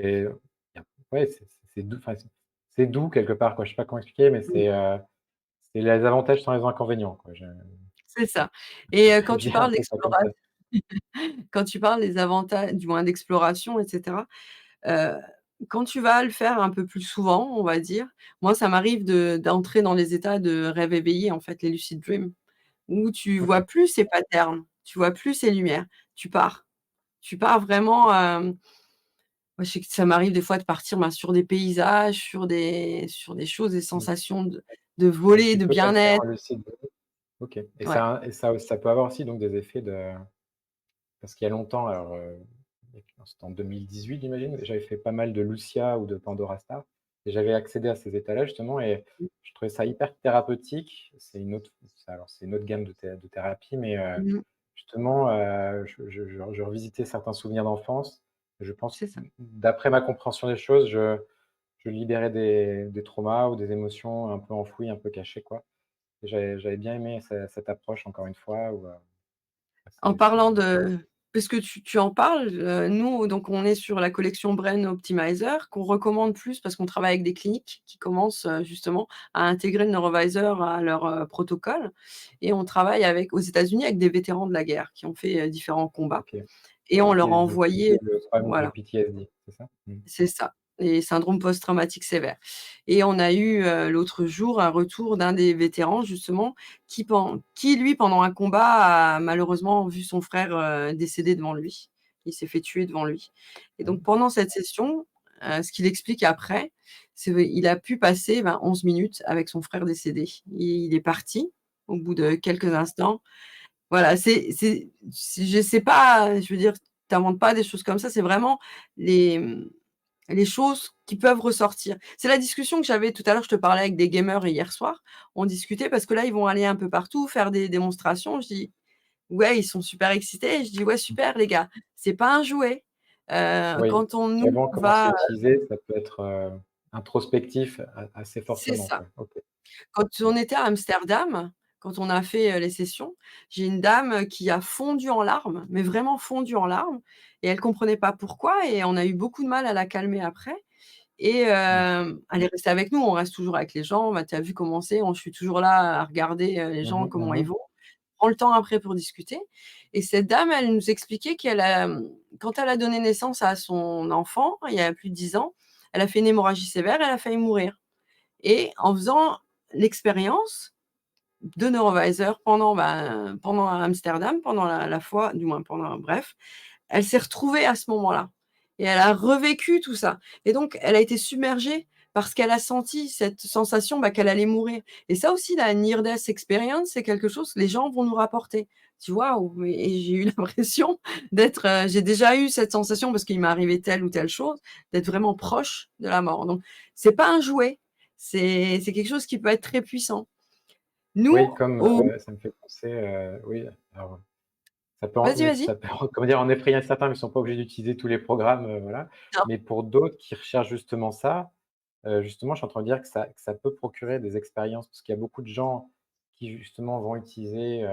ouais, c'est doux, enfin, c'est doux quelque part, quoi. Je sais pas comment expliquer, mais Mmh. c'est les avantages sans les inconvénients, quoi. C'est ça. Et quand Je tu dirais un parles peu ça comme ça. quand tu parles des avantages du moins d'exploration et cetera, heu, quand tu vas le faire un peu plus souvent, on va dire, moi ça m'arrive d'entrer dans les états de rêve éveillé, en fait, les lucid dreams, où tu vois OK. plus ces patterns, tu vois plus ces lumières, tu pars. Tu pars vraiment, moi je sais que ça m'arrive des fois de partir, ben, sur des paysages, sur des choses, des Mmh. sensations de Un voler, petit de peu comme faire bien-être. un lucid dream. OK, Ouais. ça peut avoir aussi donc des effets de parce qu'il y a longtemps, alors, c'était en 2018 j'imagine, j'avais fait pas mal de Lucia ou de Pandora Star et j'avais accédé à ces états-là justement et je trouvais ça hyper thérapeutique. C'est une autre gamme de thérapie, mais, Mmh. justement, je revisitais certains souvenirs d'enfance. Je pense, C'est ça. d'après ma compréhension des choses, je libérais des traumas ou des émotions un peu enfouies, un peu cachées, quoi. Et j'avais bien aimé cette approche encore une fois où, En c'est parlant de puisque tu en parles, nous donc on est sur la collection Brain Optimizer qu'on recommande plus parce qu'on travaille avec des cliniques qui commencent, justement à intégrer le Neurovisor à leur, protocole et on travaille avec aux États-Unis avec des vétérans de la guerre qui ont fait, différents combats OK. et on leur a PTSD, envoyé le problème de voilà. PTSD, c'est ça? Mmh. C'est ça, les syndromes post-traumatiques sévères et on a eu, l'autre jour un retour d'un des vétérans justement qui lui pendant un combat a malheureusement vu son frère, décéder devant lui. Il s'est fait tuer devant lui et Mmh. donc pendant cette session, ce qu'il explique après, c'est qu'il a pu passer, 11 minutes avec son frère décédé. Il est parti au bout de quelques instants. Voilà, je sais pas, je veux dire, tu inventes pas des choses comme ça, c'est vraiment les, les choses qui peuvent ressortir. C'est la discussion que j'avais tout à l'heure, je te parlais avec des gamers hier soir. On discutait parce que là, ils vont aller un peu partout, faire des démonstrations. Je dis: «Ouais, ils sont super excités». Je dis: «Ouais, super les gars, c'est pas un jouet». Oui, Quand on nous suivant comment c'est va utilisé, ça peut être, introspectif assez c'est fortement, ça. quoi. OK. Quand Mmh. on était à Amsterdam, quand on a fait, les sessions, j'ai une dame, qui a fondu en larmes, mais vraiment fondu en larmes et elle comprenait pas pourquoi et on a eu beaucoup de mal à la calmer après et Mmh. elle est restée avec nous. On reste toujours avec les gens. Bah, tu as vu comment c'est, je suis toujours là à regarder, les Mmh gens mh. comment ils Mmh. vont. On prend le temps après pour discuter et cette dame, elle nous expliquait quand elle a donné naissance à son enfant, il y a plus de 10 ans, elle a fait une hémorragie sévère, elle a failli mourir et en faisant l'expérience de Neurovisor pendant Amsterdam, pendant la fois du moins pendant bref, elle s'est retrouvée à ce moment-là et elle a revécu tout ça et donc elle a été submergée parce qu'elle a senti cette sensation, qu'elle allait mourir et ça aussi la near death experience, c'est quelque chose que les gens vont nous rapporter. Tu vois? Ou et j'ai eu l'impression d'être, j'ai déjà eu cette sensation parce qu'il m'est arrivé telle ou telle chose, d'être vraiment proche de la mort donc c'est pas un jouet, c'est quelque chose qui peut être très puissant. Nous, Oui, comme, au ça me fait penser, oui, alors, vas-y, vas-y. ça peut comment dire? En effrayer certains, mais ils sont pas obligés d'utiliser tous les programmes, voilà. Non. Mais pour d'autres qui recherchent justement ça, justement, je suis en train de dire que ça peut procurer des expériences parce qu'il y a beaucoup de gens qui justement vont utiliser,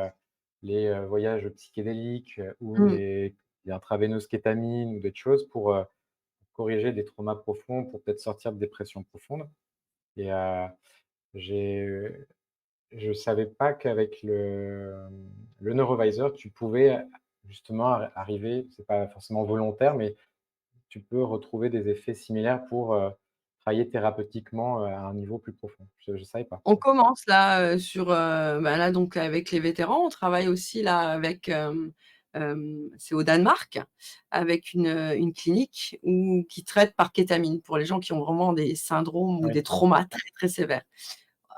les, voyages psychédéliques, ou Mmh. les intraveineuses kétamine ou d'autres choses pour, corriger des traumas profonds, pour peut-être sortir de dépressions profondes et j'ai je savais pas qu'avec le Neurovisor, tu pouvais justement arriver, c'est pas forcément volontaire, mais tu peux retrouver des effets similaires pour, travailler thérapeutiquement, à un niveau plus profond. Je savais pas. On commence là, là donc avec les vétérans, on travaille aussi là avec, c'est au Danemark, avec une clinique qui traite par kétamine pour les gens qui ont vraiment des syndromes ou Ouais, des traumas très, très sévères.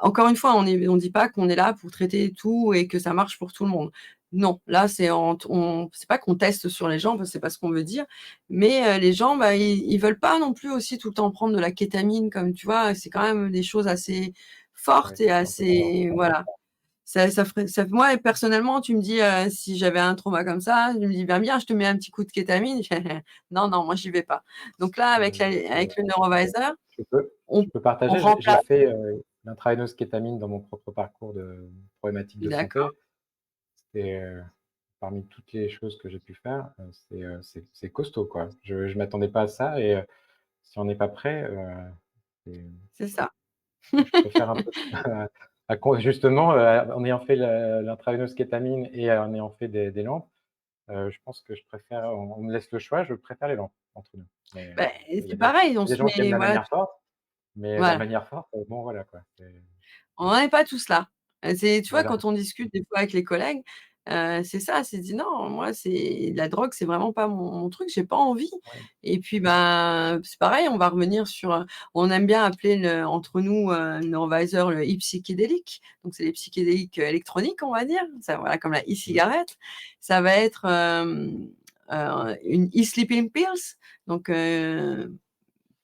Encore une fois, on dit pas qu'on est là pour traiter tout et que ça marche pour tout le monde. Non, là, c'est pas qu'on teste sur les gens, parce que c'est pas ce qu'on veut dire, mais les gens, ils veulent pas non plus aussi tout le temps prendre de la kétamine comme tu vois? C'est quand même des choses assez ouais, fortes et c'est un peu fort. assez voilà. Ça ferait ça moi personnellement, tu me dis, si j'avais un trauma comme ça, je me dis: «Ben, je te mets un petit coup de kétamine». Non, non, moi j'y vais pas. Donc là, avec le Neurovisor, Je peux on partager, j'ai remplace fait, l'intraveineuse kétamine dans mon propre parcours de problématiques de d'accord. santé. C'était, parmi toutes les choses que j'ai pu faire, c'est costaud, quoi. Je m'attendais pas à ça et si on n'est pas prêt, c'est C'est ça. je préfère un peu à con justement, en ayant fait l'intraveineuse kétamine et en ayant fait des lampes, je pense que je préfère on me laisse le choix, je préfère les lampes entre nous. Mais Bah, il y a c'est des pareil, on il y a des se gens qui aiment met la voilà, manière forte, mais la voilà. manière forte, bon voilà quoi, On n'en est pas tous là. C'est tu vois, voilà. quand on discute des fois avec les collègues, c'est ça, c'est dit: «Non, moi, c'est la drogue, c'est vraiment pas mon truc, j'ai pas envie» Ouais. et puis, ben, c'est pareil, on va revenir sur, on aime bien appeler entre nous, le neurovisor le e-psychédélique. Donc c'est les psychédéliques, électroniques, on va dire. Ça, voilà, comme la Mmh. e-cigarette. Ça va être, une e-sleeping pills, donc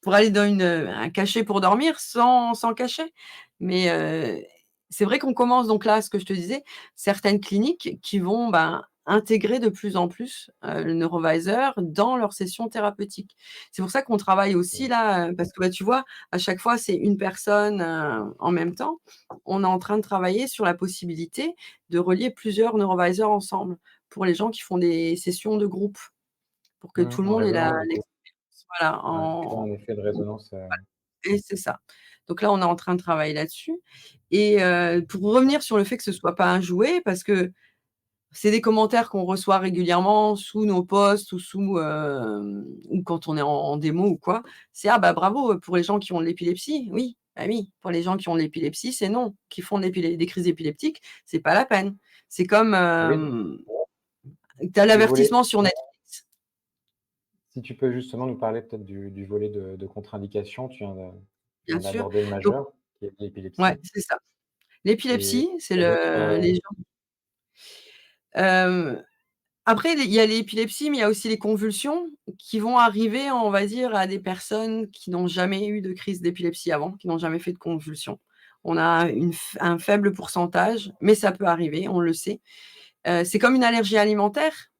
pour aller dans un cachet pour dormir sans cachet. Mais c'est vrai qu'on commence donc là, ce que je te disais, certaines cliniques qui vont, ben, intégrer de plus en plus, le neurovisor dans leurs sessions thérapeutiques. C'est pour ça qu'on travaille aussi OK. là, parce que, bah, tu vois, à chaque fois, c'est une personne, en même temps. On est en train de travailler sur la possibilité de relier plusieurs neurovisors ensemble, pour les gens qui font des sessions de groupe, pour que tout le En monde ait la résonance du coup. l'expérience, voilà, Ouais, créer en un effet de résonance, et c'est ça. Donc là, on est en train de travailler là-dessus et pour revenir sur le fait que ce soit pas un jouet, parce que c'est des commentaires qu'on reçoit régulièrement sous nos posts ou ou quand on est en démo ou quoi. C'est: «Ah bah bravo, pour les gens qui ont de l'épilepsie». Oui, bah oui, pour les gens qui ont de l'épilepsie, c'est non. Qui font des crises épileptiques, c'est pas la peine. C'est comme, oui, tu as si vous voulez, l'avertissement sur Netflix. si tu peux justement nous parler peut-être du volet de contre-indication, tu Bien viens sûr. d'aborder le Donc majeur, qui est ouais, l'épilepsie c'est ça. et L'épilepsie, c'est il y a d'autres, les gens hem après, il y a l'épilepsie, mais il y a aussi les convulsions qui vont arriver, on va dire, à des personnes qui n'ont jamais eu de crise d'épilepsie avant, qui n'ont jamais fait de convulsions. On a un faible pourcentage, mais ça peut arriver, on le sait. C'est comme une allergie alimentaire.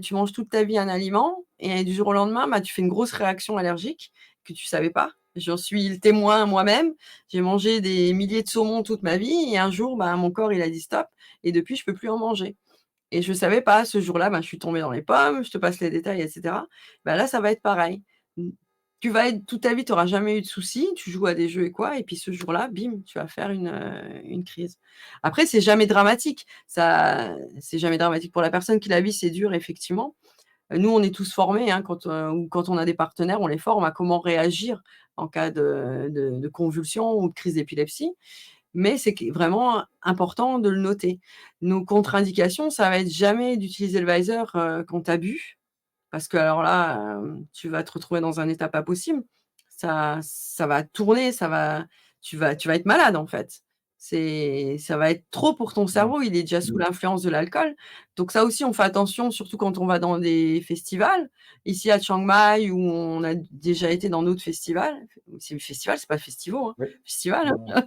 Tu manges toute ta vie un aliment et du jour au lendemain, bah, tu fais une grosse réaction allergique que tu savais pas. J'en suis le témoin moi-même. J'ai mangé des milliers de saumons toute ma vie et un jour, bah, mon corps, il a dit: «Stop» et depuis, je peux plus en manger. Et je savais pas, ce jour-là, ben, je suis tombée dans les pommes, je te passe les détails et cetera. Bah, là, ça va être pareil. Mmh, tu vas être toute ta vie, tu auras jamais eu de soucis, tu joues à des jeux et quoi et puis ce jour-là, bim, tu vas faire une crise. Après, c'est jamais dramatique. Ça c'est jamais dramatique pour la personne qui la vit, c'est dur effectivement. Nous, on est tous formés, hein, ou quand on a des partenaires, on les forme à comment réagir en cas de convulsion ou de crise d'épilepsie. Mais c'est vraiment important de le noter. Nos contre-indications, ça va être jamais d'utiliser le visor, quand tu as bu, parce que alors là, tu vas te retrouver dans un état pas possible. Ça va tourner, tu vas être malade, en fait. Ça va être trop pour ton mmh, cerveau, il est déjà sous l'influence de l'alcool. Donc ça aussi, on fait attention, surtout quand on va dans des festivals. Ici à Chiang Mai, où on a déjà été dans d'autres festivals. C'est festival, c'est pas festivals, hein. oui, Festival, non, hein.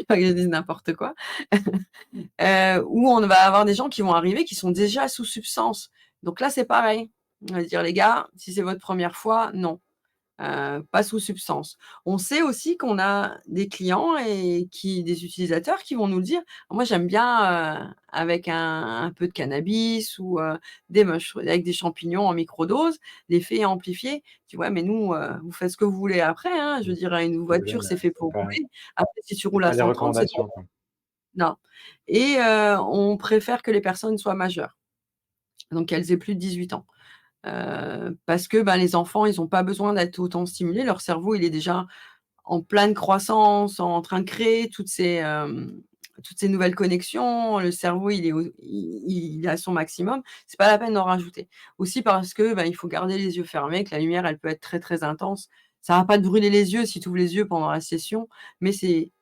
non, Ils disent n'importe quoi. Où on va avoir des gens qui vont arriver qui sont déjà sous substance. Donc là, c'est pareil. On va dire: «Les gars, si c'est votre première fois, non, pas sous substance». On sait aussi qu'on a des clients des utilisateurs qui vont nous le dire: «Moi, j'aime bien, avec un peu de cannabis ou des avec des champignons en microdose, l'effet est amplifié». Tu vois? «Mais nous, vous faites ce que vous voulez après, hein». Je veux dire, une si vous voulez, voiture, mais c'est fait pour rouler. Après, si tu c'est roules à pas les 130, c'est ton recommandations, quoi. non et on préfère que les personnes soient majeures, donc qu'elles aient plus de 18 ans. Parce que, ben, les enfants, ils ont pas besoin d'être autant stimulés. Leur cerveau, il est déjà en pleine croissance, en train de créer toutes ces nouvelles connexions. Le cerveau, il est à son maximum. C'est pas la peine d'en rajouter. Aussi parce que, ben, il faut garder les yeux fermés, que la lumière, elle peut être très, très intense. Ça va pas te brûler les yeux si tu ouvres les yeux pendant la session, mais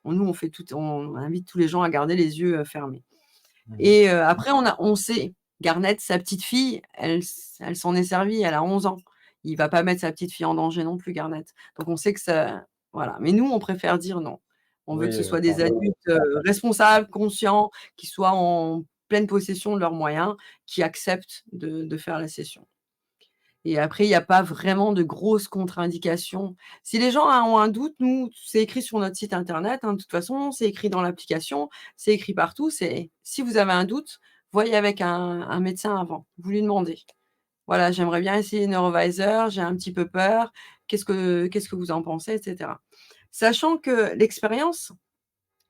nous, on invite tous les gens à garder les yeux, fermés. Mmh. Et après on sait, Garnett, sa petite fille, elle s'en est servie, elle a 11 ans. Il va pas mettre sa petite fille en danger non plus, Garnett. Donc on sait que ça voilà, mais nous, on préfère dire non. On veut que Oui, ce soit des enfin, adultes, responsables, conscients, qui soient en pleine possession de leurs moyens, qui acceptent de faire la session. Et après, il y a pas vraiment de grosses contre-indications. Si les gens, hein, ont un doute, nous, c'est écrit sur notre site internet, hein, de toute façon, c'est écrit dans l'application, c'est écrit partout, c'est: «Si vous avez un doute, voyez avec un médecin avant, vous lui demandez». Voilà, j'aimerais bien essayer Neurovisor, j'ai un petit peu peur, qu'est-ce que vous en pensez?» et cetera. Sachant que l'expérience,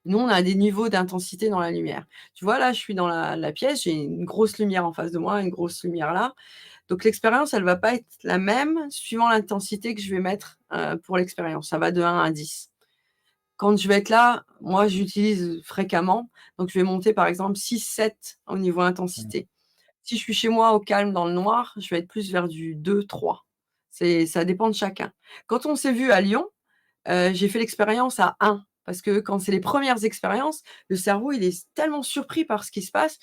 nous, on a des niveaux d'intensité dans la lumière. Tu vois, là, je suis dans la pièce, j'ai une grosse lumière en face de moi, une grosse lumière là. Donc l'expérience, elle va pas être la même suivant l'intensité que je vais mettre, pour l'expérience. Ça va de 1 à 10. Quand je vais être là, moi, j'utilise fréquemment, donc je vais monter par exemple 6-7 au niveau Mmh. intensité. Si je suis chez moi au calme dans le noir, je vais être plus vers du 2-3. Ça dépend de chacun. Quand on s'est vu à Lyon, j'ai fait l'expérience à 1 parce que quand c'est les premières expériences, le cerveau, il est tellement surpris par ce qui se passe.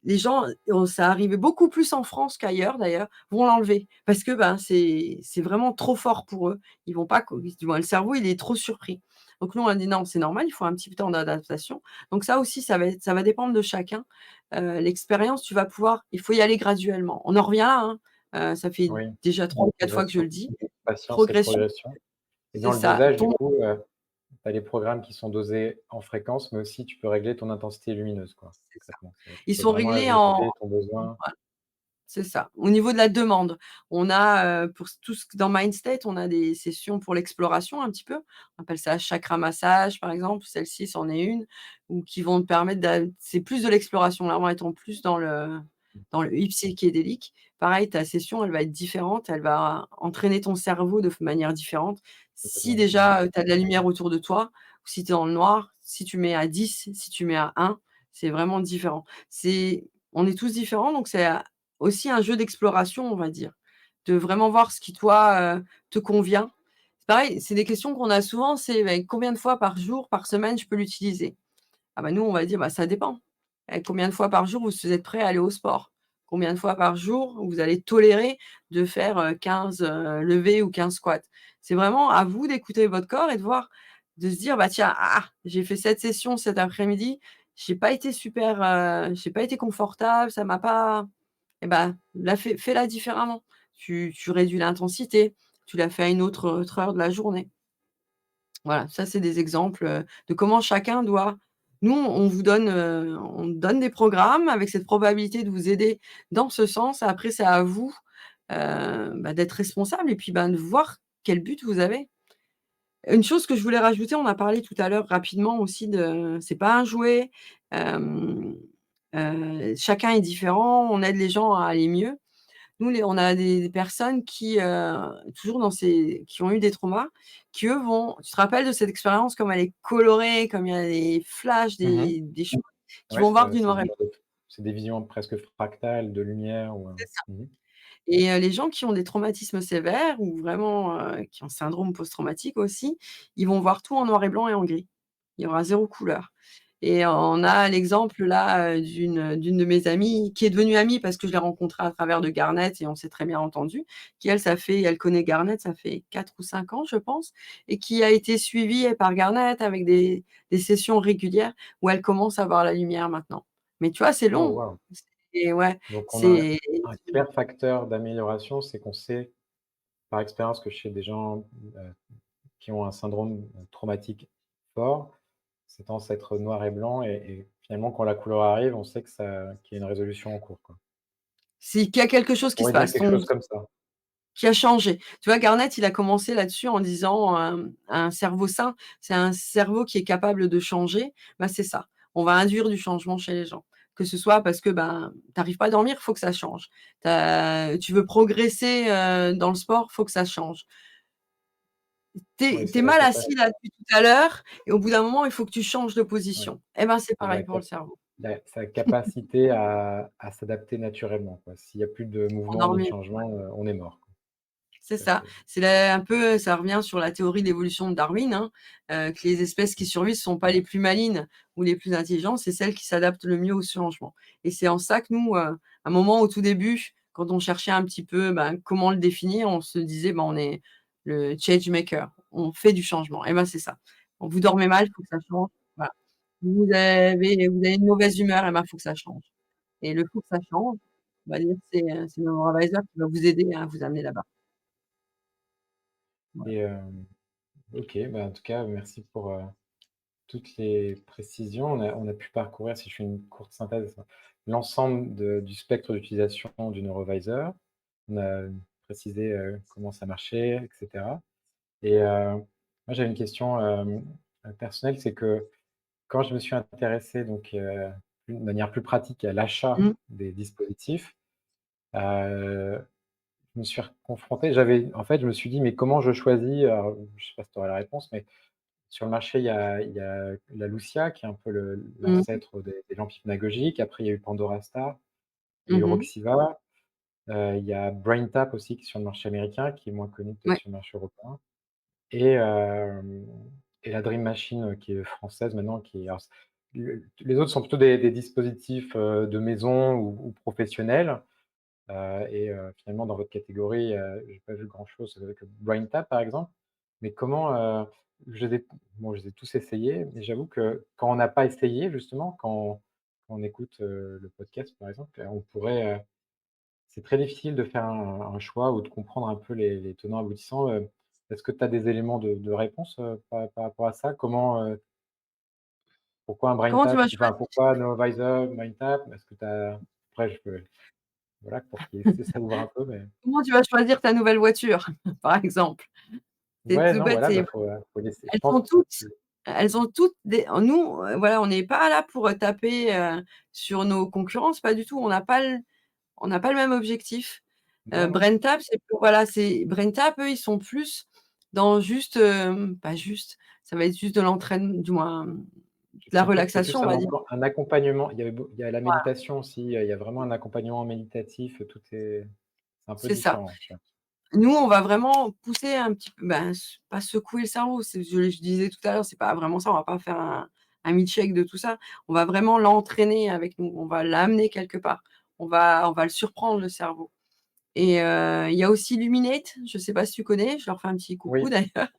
Les gens, ça arrivait beaucoup plus en France qu'ailleurs d'ailleurs, vont l'enlever parce que, ben, c'est vraiment trop fort pour eux. Ils vont pas co du moins le cerveau, il est trop surpris. Donc nous, on a dit: «Non, c'est normal, il faut un petit temps d'adaptation». Donc ça aussi, ça va dépendre de chacun. L'expérience, tu vas pouvoir il faut y aller graduellement. On en revient là, hein, ça fait Oui, déjà 3 ou 4 fois que je progression. le dis. Patience et Progression, progression. Et c'est dans le ça. dosage, du Ton coup, tu as les programmes qui sont dosés en fréquence, mais aussi tu peux régler ton intensité lumineuse, quoi, C'est ça. concrètement. Ils Tu peux sont vraiment réglés en ajuster ton besoin. voilà, c'est ça. Au niveau de la demande, on a, pour tout ce dans Mindstate, on a des sessions pour l'exploration un petit peu. On appelle ça chakra massage, par exemple. Celle-ci, c'en est une, ou qui vont te permettre c'est plus de l'exploration. Là, on va être plus dans le psychédélique. Pareil, ta session, elle va être différente, elle va entraîner ton cerveau de manière différente. Si Complètement. Mmh. déjà, tu as de la lumière autour de toi, ou si tu es dans le noir, si tu mets à 10, si tu mets à 1, c'est vraiment différent. On est tous différents, donc c'est aussi un jeu d'exploration, on va dire. De vraiment voir ce qui toi, te convient. C'est pareil, c'est des questions qu'on a souvent, c'est: «Beh, combien de fois par jour, par semaine je peux l'utiliser?» Ah bah, nous on va dire: «Bah, ça dépend. Combien de fois par jour vous êtes prêt à aller au sport? Combien de fois par jour vous allez tolérer de faire, 15, levées ou 15 squats?» C'est vraiment à vous d'écouter votre corps et de voir, de se dire: «Bah, tiens, j'ai fait cette session cet après-midi, j'ai pas été confortable, ça m'a pas». Et bah, fais-la différemment. Tu réduis l'intensité, tu la fais à une autre heure de la journée. Voilà, ça c'est des exemples, de comment chacun doit nous on donne des programmes avec cette probabilité de vous aider dans ce sens. Après c'est à vous, bah, d'être responsable et puis, ben, de voir quel but vous avez. Une chose que je voulais rajouter, on a parlé tout à l'heure rapidement aussi de c'est pas un jouet, hem, chacun est différent, on aide les gens à aller mieux. Nous, on a des personnes qui, toujours qui ont eu des traumas, qui eux vont tu te rappelles de cette expérience, comme elle est colorée, comme il y a des flashs, Mmh. des choses qui Ouais, vont voir du c'est noir et des blanc. genres de c'est des visions presque fractales de lumière ou, C'est ça. mmh Et les gens qui ont des traumatismes sévères ou vraiment, qui ont syndrome post-traumatique aussi, ils vont voir tout en noir et blanc et en gris. Il y aura zéro couleur. Et on a l'exemple là, d'une de mes amies qui est devenue amie parce que je l'ai rencontrée à travers de Garnet et on s'est très bien entendues, qui elle connaît Garnet, ça fait 4 ou 5 ans je pense, et qui a été suivie par Garnet avec des sessions régulières où elle commence à voir la lumière maintenant. Mais tu vois, c'est Oh long. waouh! Et ouais, Donc on a c'est un clair facteur d'amélioration, c'est qu'on sait par expérience que chez des gens, qui ont un syndrome, traumatique fort, c'est tendance à être noir et blanc et finalement quand la couleur arrive, on sait qu'il y a une résolution en cours, quoi. qu'il y a quelque chose On qui se pourrait dire passe, quelque chose comme ça. qui a changé. Tu vois, Garnett, il a commencé là-dessus en disant, un cerveau sain, c'est un cerveau qui est capable de changer. Bah, c'est ça. On va induire du changement chez les gens. Que ce soit parce que, ben, tu arrives pas à dormir, il faut que ça change. Tu veux progresser, dans le sport, faut que ça change. Oui, Tu es mal assis là depuis tout à l'heure et au bout d'un moment, il faut que tu changes de ouais, position. Et ben, c'est c'est la pareil pour le cerveau. sa capacité à s'adapter naturellement, quoi. S'il y a plus de On mouvement dort ni de mieux. changement, on est mort, quoi. C'est Tout à ça. fait. C'est la un peu ça revient sur la théorie d'évolution de Darwin, hein, que les espèces qui survivent sont pas les plus malines ou les plus intelligentes, c'est celles qui s'adaptent le mieux au changement. Et c'est en ça que nous, à un moment au tout début, quand on cherchait un petit peu, ben, comment le définir, on se disait: «Ben, on est le change maker, on fait du changement». Et ben, c'est ça. Quand vous dormez mal, il faut que ça change. Voilà. Vous avez une mauvaise humeur, et ben, il faut que ça change. Et le «faut que ça change», on va dire, c'est le Neuroadvisor qui va vous aider à vous amener là-bas. Voilà. Et OK, bah, en tout cas, merci pour, toutes les précisions. On a pu parcourir, si je fais une courte synthèse, l'ensemble du spectre d'utilisation du Neurovisor. on a précisé, comment ça marchait et cetera. Et moi, j'avais une question, personnelle, c'est que quand je me suis intéressé donc, de manière plus pratique à l'achat Mmh. des dispositifs, heu, je me suis confronté je me suis dit: «Mais comment je choisis?» Alors, je sais pas si tu auras la réponse, mais sur le marché, il y a la Lucia qui est un peu Mmh. l'ancêtre des lampes hypnagogiques. Après, il y a eu Pandora Star, il y a eu Mmh. Roxiva, il y a BrainTap aussi qui est sur le marché américain, qui est moins connu peut-être Ouais. sur le marché européen. Et la Dream Machine, qui est française maintenant, qui est alors les autres sont plutôt des dispositifs, de maison ou professionnels, finalement dans votre catégorie, j'ai pas vu grand-chose avec BrainTap par exemple. Mais comment, je les ai bon, je les ai tous essayés, mais j'avoue que quand on n'a pas essayé justement, quand on écoute, le podcast par exemple, on pourrait, c'est très difficile de faire un choix ou de comprendre un peu les tenants aboutissants, est-ce que tu as des éléments de réponse, par rapport à ça? Comment, pourquoi un Comment tu BrainTap? vas Enfin, choisir pourquoi NeuroVisor, BrainTap? Est-ce que tu as après je peux voilà, pour qu'il y ait ça ouvre un peu, mais comment tu vas choisir ta nouvelle voiture, par exemple? C'est ouais, tout non, bête, voilà, c'est faut laisser je elles pense sont toutes elles ont toutes des nous, voilà, on n'est pas là pour, taper, sur nos concurrents, pas du tout. On n'a pas le même objectif. non, non, BrainTap, c'est plus voilà, c'est BrainTap, eux, ils sont plus dans juste, pas juste, ça va être juste de l'entraîne du moins, de la c'est relaxation, plus on va dire. un accompagnement. Il y a la Voilà, méditation aussi, il y a vraiment un accompagnement méditatif, tout est c'est un peu c'est ça. différent, tu vois? Nous, on va vraiment pousser un petit peu, ben, pas secouer le cerveau, je disais tout à l'heure, c'est pas vraiment ça, on va pas faire un milkshake de tout ça. On va vraiment l'entraîner avec nous, on va l'amener quelque part. On va le surprendre le cerveau et il y a aussi Luminate, je sais pas si tu connais? Je leur fais un petit coucou Oui, d'ailleurs.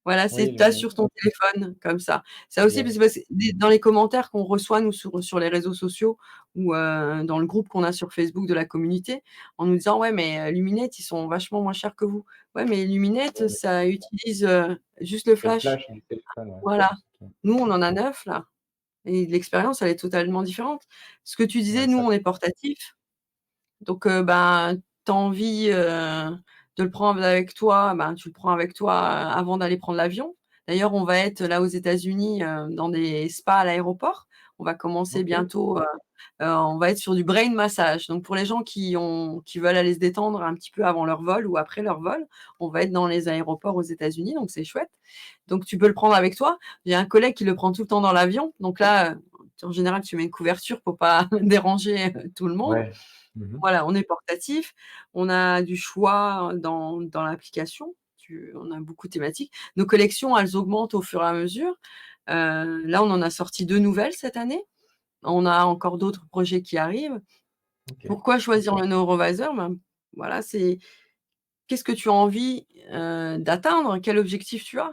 Voilà, oui, c'est tu as sur ton téléphone comme ça. Ça aussi, le parce que dans les commentaires qu'on reçoit nous sur les réseaux sociaux ou dans le groupe qu'on a sur Facebook de la communauté, en nous disant: «Ouais, mais Luminate, ils sont vachement moins chers que vous». Ouais, mais Luminate, le ça utilise, juste le c'est le flash. flash du téléphone, ouais. Voilà. C'est Nous, on en a 9 là et l'expérience, elle est totalement différente. Ce que tu disais, ouais, nous, ça on est portatifs, donc ben, tu as envie, de le prendre avec toi, ben, tu le prends avec toi, avant d'aller prendre l'avion. D'ailleurs, on va être là aux États-Unis, dans des spas à l'aéroport. On va commencer OK. bientôt, on va être sur du brain massage. Donc pour les gens qui veulent aller se détendre un petit peu avant leur vol ou après leur vol, on va être dans les aéroports aux États-Unis, donc c'est chouette. Donc tu peux le prendre avec toi. J'ai un collègue qui le prend tout le temps dans l'avion, donc là, en général, tu mets une couverture pour pas déranger, tout le monde. Ouais. Mmh. Voilà, on est portatif, on a du choix dans l'application, on a beaucoup de thématiques. Nos collections, elles augmentent au fur et à mesure. Là, on en a sorti 2 nouvelles cette année. On a encore d'autres projets qui arrivent. OK. Pourquoi choisir le Neurovisor? Ben, voilà, c'est qu'est-ce que tu as envie, d'atteindre? Quel objectif tu as?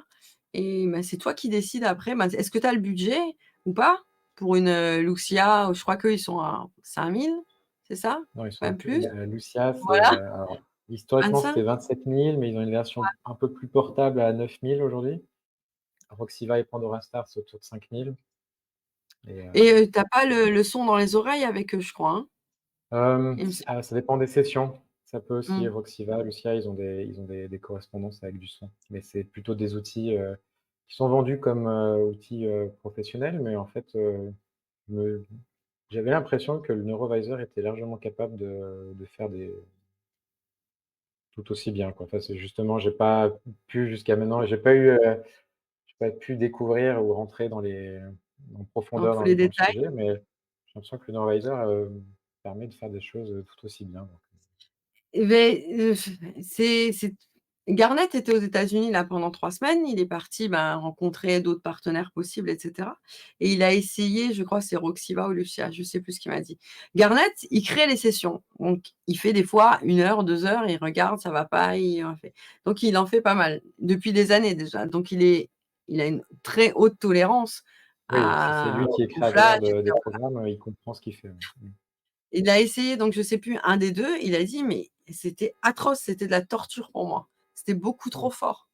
Et ben, c'est toi qui décides après, ben, est-ce que tu as le budget ou pas? Pour une, Luxia, je crois qu'eux, ils sont à 5 000, c'est ça? Non, ils sont un Même peu il plus? y a Lucia, c'est, Voilà, alors historiquement, 25? c'était 27 000, mais ils ont une version un peu plus portable à 9 000 aujourd'hui. Roxiva et Pandora Star, c'est autour de 5 000 et Et tu as pas le son dans les oreilles avec eux, je crois, hein? Il me sem ça dépend des sessions. Ça peut aussi mmh. Roxiva, Lucia, ils ont des correspondances avec du son, mais c'est plutôt des outils, qui sont vendus comme, outils, professionnels, mais en fait, me j'avais l'impression que le Neurovisor était largement capable de faire des tout aussi bien, quoi. Enfin, c'est justement, j'ai pas pu jusqu'à maintenant, j'ai pas pu découvrir ou rentrer en Dans profondeur tous les dans le détails. sujet, mais j'ai l'impression que le Neurovisor, permet de faire des choses, tout aussi bien, donc Et beh, c'est Garnet était aux États-Unis là pendant 3 semaines. Il est parti, ben, rencontrer d'autres partenaires possibles et cetera et il a essayé, je crois c'est Roxiva ou Lucia, je sais plus ce qu'il m'a dit. Garnet, il crée les sessions, donc il fait des fois 1 heure, 2 heures, il regarde, ça va pas, il en fait. Donc il en fait pas mal, depuis des années déjà, donc il a une très haute tolérance oui, si c'est lui qui est au flash créateur et des cetera. programmes, il comprend ce qu'il fait, ouais. Mmh. Il a essayé donc je sais plus, un des 2. Il a dit: «Mais c'était atroce, c'était de la torture pour moi. C'était beaucoup trop Oui, fort».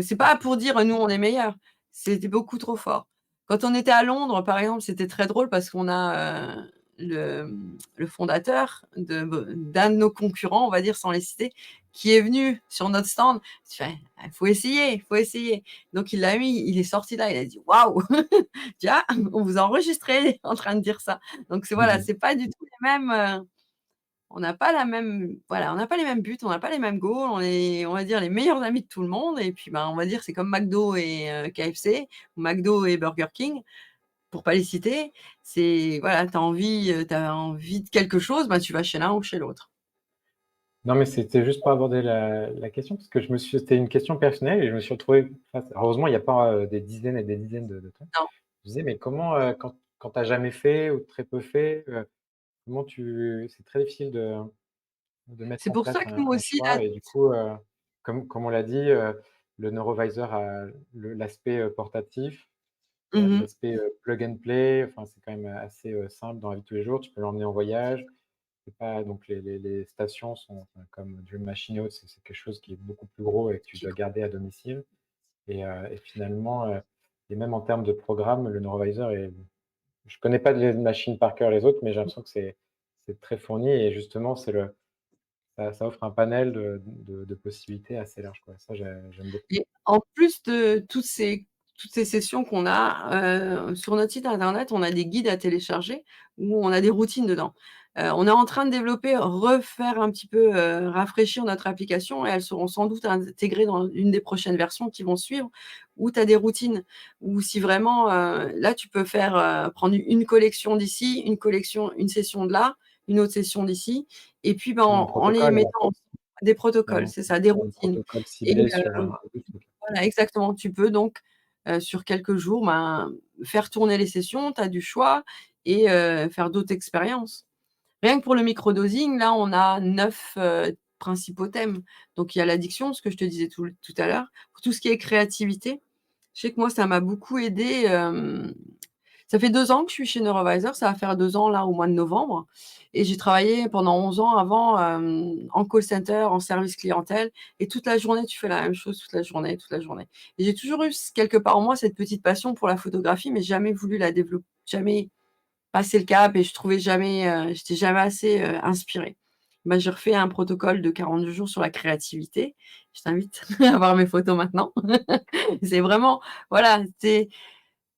C'est pas OK. pour dire: «Nous, on est meilleurs». C'était beaucoup trop fort. Quand on était à Londres, par exemple, c'était très drôle parce qu'on a, le fondateur d'un de nos concurrents, on va dire sans les citer, qui est venu sur notre stand. Il fait: «Il faut essayer, il faut essayer». Donc il l'a mis, il est sorti là, il a dit: «Waouh! Tiens, on vous a enregistré en train de dire ça». Donc voilà, c'est pas du tout les mêmes, on n'a pas la même voilà, on n'a pas les mêmes buts, on n'a pas les mêmes goals, on est, on va dire, les meilleurs amis de tout le monde et puis, ben, on va dire, c'est comme McDo et KFC ou McDo et Burger King, pour pas les citer. C'est voilà, tu as envie de quelque chose, bah, tu vas chez l'un ou chez l'autre. Non, mais c'était juste pour aborder la question, parce que c'était une question personnelle et je me suis retrouvé face. Heureusement, il n'y a pas des dizaines et des dizaines de trucs. Non. Je disais, mais comment, quand tu n'as jamais fait ou très peu fait, comment c'est très difficile de mettre C'est en pour place ça que un, nous un aussi là choix. Et du coup, comme on l'a dit, le Neurovisor a l'aspect portatif, mmh l'aspect plug and play. Enfin, c'est quand même assez simple dans la vie de tous les jours. Tu peux l'emmener en voyage. C'est pas, donc les stations sont, enfin, comme Dream Machine et autres, c'est quelque chose qui est beaucoup plus gros et que tu dois garder à domicile. Et finalement, et même en termes de programme, le Neurovisor est, je connais pas les machines par cœur les autres, mais j'ai l'impression que c'est très fourni et justement ça offre un panel de possibilités assez large, quoi. Ça, j'aime beaucoup. Et en plus de toutes ces sessions qu'on a, sur notre site internet, on a des guides à télécharger où on a des routines dedans. On est en train de développer, refaire un petit peu, rafraîchir notre application et elles seront sans doute intégrées dans une des prochaines versions qui vont suivre, où tu as des routines, où si vraiment, là tu peux faire, prendre une collection d'ici, une session de là, une autre session d'ici et puis, ben, Comme un en les protocole, mettant des protocoles, un c'est ça, des un routines protocole et ciblé sur un but. voilà, exactement. Tu peux donc, sur quelques jours, ben, faire tourner les sessions, tu as du choix et faire d'autres expériences. Rien que pour le microdosing, là, on a 9 principaux thèmes. Donc il y a l'addiction, ce que je te disais tout à l'heure. Pour tout ce qui est créativité, je sais que moi, ça m'a beaucoup aidée, ça fait 2 ans que je suis chez Neurovisor, ça va faire 2 ans là au mois de novembre et j'ai travaillé pendant 11 ans avant, en call center, en service clientèle et toute la journée, tu fais la même chose toute la journée, toute la journée et j'ai toujours eu quelque part en moi cette petite passion pour la photographie, mais jamais voulu la développer, jamais passé le cap et je trouvais jamais, j'étais jamais assez, inspirée. Bah, j'ai refait un protocole de 42 jours sur la créativité. Je t'invite à voir mes photos maintenant. C'est vraiment voilà, c'est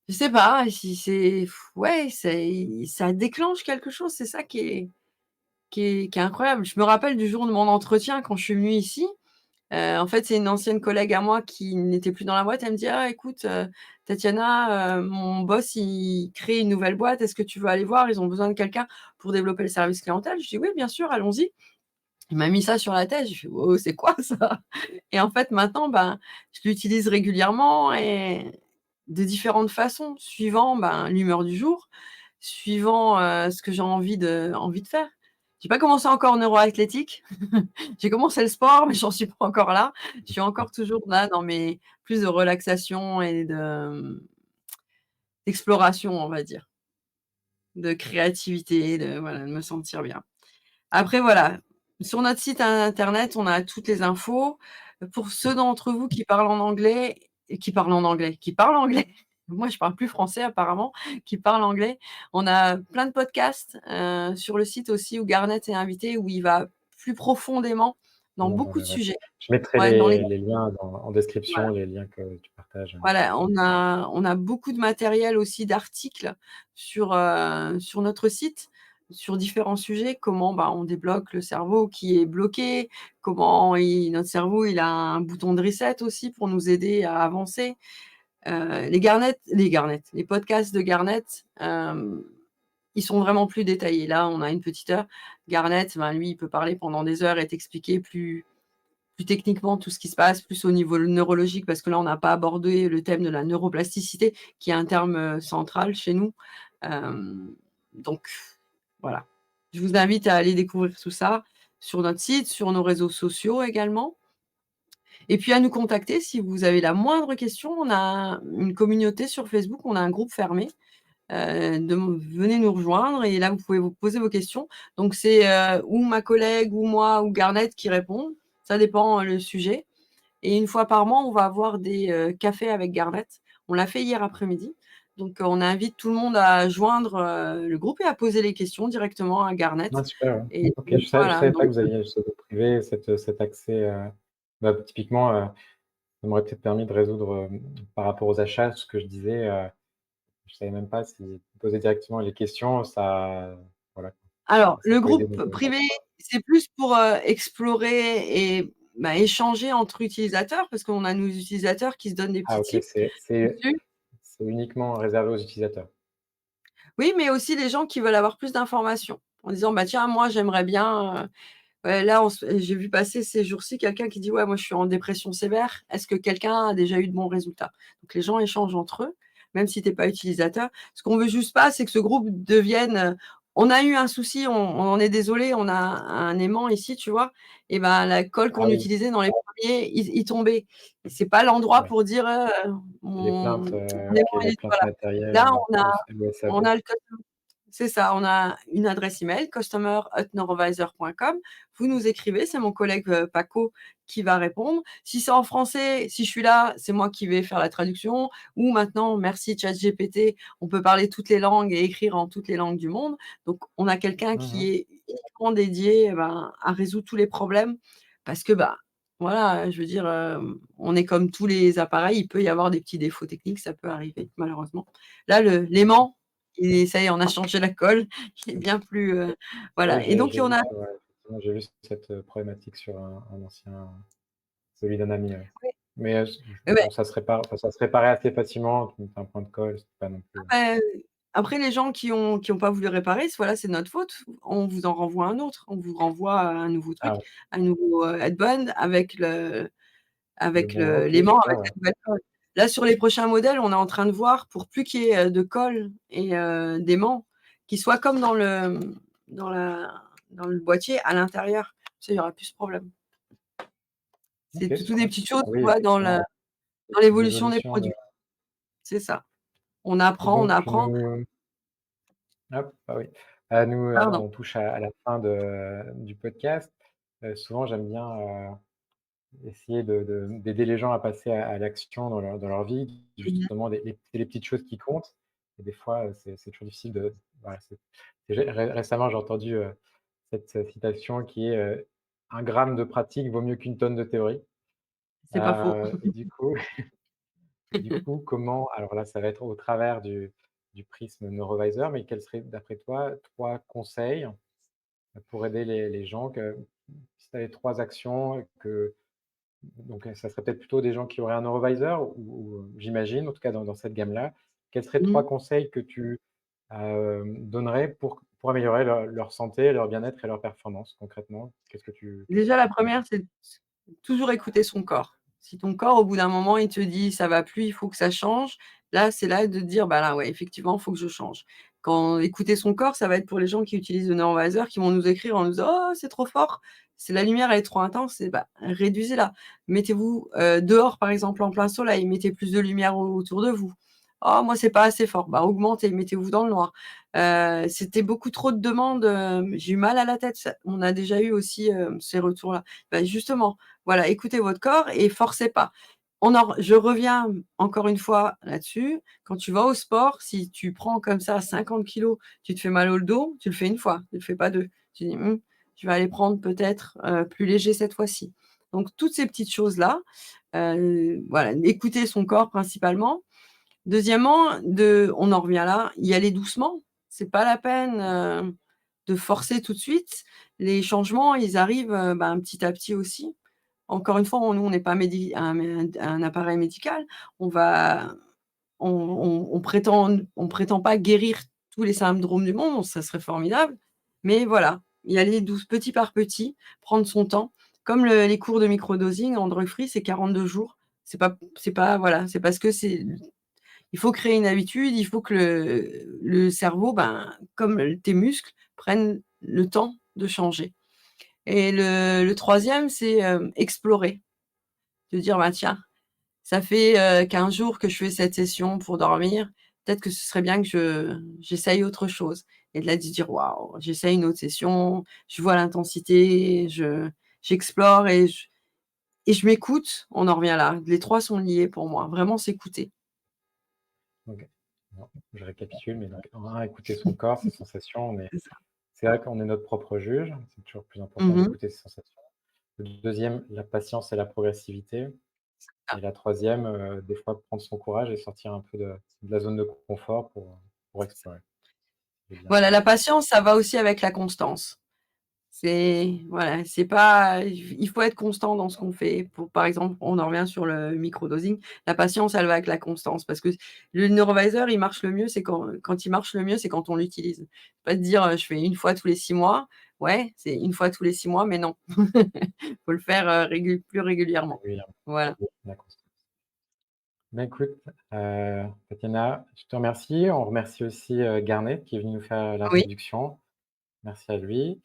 je sais pas si c'est ouais, ça déclenche quelque chose, c'est ça qui est incroyable. Je me rappelle du jour de mon entretien quand je suis venue ici, en fait, c'est une ancienne collègue à moi qui n'était plus dans la boîte. Elle me dit: «Ah écoute, Tatiana, mon boss, il crée une nouvelle boîte. Est-ce que tu veux aller voir? Ils ont besoin de quelqu'un pour développer le service clientèle». Je dis: «Oui, bien sûr, allons-y». Il m'a mis ça sur la tête. J'ai fait: «Oh, c'est quoi ça?» Et en fait, maintenant, ben, je l'utilise régulièrement et de différentes façons, suivant, ben, l'humeur du jour, suivant, ce que j'ai envie de faire. J'ai pas commencé encore neuroathlétique. J'ai commencé le sport, mais j'en suis pas encore là. Je suis encore toujours là dans mes plus de relaxation et d'exploration, on va dire, de créativité, de voilà, de me sentir bien. Après voilà, sur notre site internet, on a toutes les infos. Pour ceux d'entre vous qui parlent en anglais qui parlent anglais, moi je parle plus français apparemment, qui parlent anglais, on a plein de podcasts, sur le site aussi où Garnet est invité, où il va plus profondément dans beaucoup de Ouais. sujets. Je mettrai Ouais, dans les les liens en description, voilà. les liens que tu partages. Voilà, on a beaucoup de matériel aussi d'articles sur notre site, sur différents sujets. Comment, bah, on débloque le cerveau qui est bloqué, comment notre cerveau, il a un bouton de reset aussi pour nous aider à avancer. Les podcasts de Garnet, ils sont vraiment plus détaillés. Là, on a une petite heure. Garnet, ben, lui, il peut parler pendant des heures et t'expliquer plus techniquement tout ce qui se passe, plus au niveau neurologique, parce que là, on n'a pas abordé le thème de la neuroplasticité, qui est un terme central chez nous. Donc, voilà. Je vous invite à aller découvrir tout ça sur notre site, sur nos réseaux sociaux également. Et puis à nous contacter si vous avez la moindre question. On a une communauté sur Facebook, on a un groupe fermé. Venez nous rejoindre et là, vous pouvez vous poser vos questions. Donc, c'est ou ma collègue ou moi ou Garnet qui répond. Ça dépend le sujet. Et une fois par mois, on va avoir des cafés avec Garnet. On l'a fait hier après-midi. Donc, on invite tout le monde à joindre le groupe et à poser les questions directement à Garnet. Ah super, ouais. Et OK, je voilà, savais pas donc que vous aviez ce groupe privé, cet accès, typiquement, ça m'aurait peut-être permis de résoudre, par rapport aux achats, ce que je disais, je savais même pas si poser directement les questions, ça voilà, alors, ça le peut aider groupe nos privé, c'est plus pour explorer et échanger entre utilisateurs, parce qu'on a nos utilisateurs qui se donnent des ah petits OK, tips dessus. c'est uniquement réservé aux utilisateurs. Oui, mais aussi les gens qui veulent avoir plus d'informations, en disant: «Bah, tiens, moi, j'aimerais bien, ouais, là, j'ai vu passer ces jours-ci quelqu'un qui dit: "Ouais, moi, je suis en dépression sévère. Est-ce que quelqu'un a déjà eu de bons résultats?"» Donc les gens échangent entre eux, même si tu es pas utilisateur. Ce qu'on veut juste pas, c'est que ce groupe devienne, «On a eu un souci, on en est désolé, on a un aimant ici», tu vois? Et ben, la colle Ah qu'on oui, utilisait dans les premiers, il tombait. Et c'est pas l'endroit ouais. pour dire, Les «Mon plaintes, aimant, OK, les plaintes voilà. matérielles, Là, on a le SAV. on a le c'est ça, on a une adresse email customer@neurovisor.com. Vous nous écrivez, c'est mon collègue, Paco qui va répondre. Si c'est en français, si je suis là, c'est moi qui vais faire la traduction, ou maintenant, merci ChatGPT, on peut parler toutes les langues et écrire en toutes les langues du monde. Donc on a quelqu'un Mmh qui mh. est uniquement dédié, à résoudre tous les problèmes parce que, voilà, je veux dire, on est comme tous les appareils, il peut y avoir des petits défauts techniques, ça peut arriver malheureusement. Là, l'aimant, et ça y est, on a changé la colle, il est bien plus, Ouais, voilà. Et donc j'ai on vu a ça, ouais, effectivement, j'ai vu cette, problématique sur un ancien celui d'un ami, ouais. oui, Mais, ouais, bon, ça se réparait assez facilement, tu mettais un point de colle, c'était pas non plus, après après les gens qui ont pas voulu réparer, voilà, c'est notre faute. On vous en renvoie un autre, on vous renvoie un nouveau ah truc, ouais, un nouveau, headband avec le bon OK, l'aimant, super, avec ouais. la nouvelle colle. Là, sur les prochains modèles, on est en train de voir pour plus qu'il y ait, de colle et d'aimant, qui soit comme dans la dans le boîtier à l'intérieur. Ça, il y aura plus ce problème. C'est OK, tout des super. petites choses, Ah tu oui, vois, effectivement, ouais, dans des petites l'évolution des évolutions de produits. C'est ça. et On donc apprend. hop, ah oui, nous, Pardon. on touche à la fin du podcast. Souvent, j'aime bien, essayer d'aider les gens à passer à l'action dans leur vie. Mmh mh. Justement, c'est les petites choses qui comptent et des fois, c'est toujours difficile de voilà, j'ai récemment, j'ai entendu, cette citation qui est, «1 gramme de pratique vaut mieux qu'une tonne de théorie». C'est pas faux. Et du coup comment alors là, ça va être au travers du prisme Neurovisor, mais quels seraient, d'après toi, 3 conseils pour aider les gens si tu avais 3 actions que donc, ça serait peut-être plutôt des gens qui auraient un Neurovisor ou j'imagine, en tout cas dans cette gamme-là. Quels seraient Mmh. 3 conseils que tu, donnerais pour améliorer leur santé, leur bien-être et leur performance concrètement? Qu'est-ce que Déjà, la tu pourrais première, c'est toujours écouter son corps. Si ton corps, au bout d'un moment, il te dit: «Ça va plus, il faut que ça change», là, c'est là de te dire: «Bah, là, ouais, effectivement, il faut que je change». Quand écouter son corps, ça va être pour les gens qui utilisent le Neurovisor, qui vont nous écrire en nous disant: «Oh, c'est trop fort, c'est la lumière, elle est trop intense», et réduisez-la. Mettez-vous, dehors, par exemple, en plein soleil, mettez plus de lumière autour de vous. «Oh, moi, c'est pas assez fort», augmentez, mettez-vous dans le noir. C'était beaucoup trop de demandes, j'ai eu mal à la tête. Ça, on a déjà eu aussi, ces retours-là. Justement, voilà, écoutez votre corps et forcez pas. Je reviens encore une fois là-dessus, quand tu vas au sport, si tu prends comme ça 50 kilogrammes, tu te fais mal au dos, tu le fais une fois, tu le fais pas 2. Tu dis: je vais aller prendre peut-être, plus léger cette fois-ci». Donc toutes ces petites choses-là, voilà, écouter son corps principalement. Deuxièmement, on en revient là, y aller doucement. C'est pas la peine, de forcer tout de suite. Les changements, ils arrivent, petit à petit aussi. Encore une fois, nous, on n'est pas un appareil médical. On va on prétend pas guérir tous les syndromes du monde, ça serait formidable. Mais voilà, y aller petit par petit, prendre son temps. Comme les cours de microdosing en drug free, c'est 42 jours. C'est pas voilà, c'est parce que il faut créer une habitude, il faut que le cerveau, comme tes muscles, prennent le temps de changer. Et le 3e, c'est, explorer. De dire: «Bah, tiens, ça fait, 15 jours que je fais cette session pour dormir. Peut-être que ce serait bien que j'essaye autre chose», et de là, de dire: «Waouh, j'essaye une autre session, je vois l'intensité, j'explore et je m'écoute». On en revient là. Les 3 sont liés pour moi. Vraiment s'écouter. OK. Non, je récapitule, mais donc, écouter son corps, ses sensations. C'est ça. C'est vrai qu'on est notre propre juge, c'est toujours plus important Mmh. d'écouter ses sensations. Le deuxième, la patience et la progressivité. Ah, Et la troisième, des fois prendre son courage et sortir un peu de la zone de confort pour c'est ça. explorer. C'est bien. Voilà, la patience, ça va aussi avec la constance. C'est voilà, c'est pas il faut être constant dans ce qu'on fait. Pour par exemple, on en revient sur le microdosing. La patience, elle va avec la constance parce que le neurovisor, il marche le mieux, c'est quand il marche le mieux, c'est quand on l'utilise. Pas de dire, «Je fais une fois tous les 6 mois». Ouais, c'est une fois tous les 6 mois, mais non. Faut le faire, plus régulièrement. Régulièrement, Voilà. la constance. Ben écoute, Tatiana, je te remercie. On remercie aussi, Garnet qui est venu nous faire Oui, l'introduction. Merci à lui.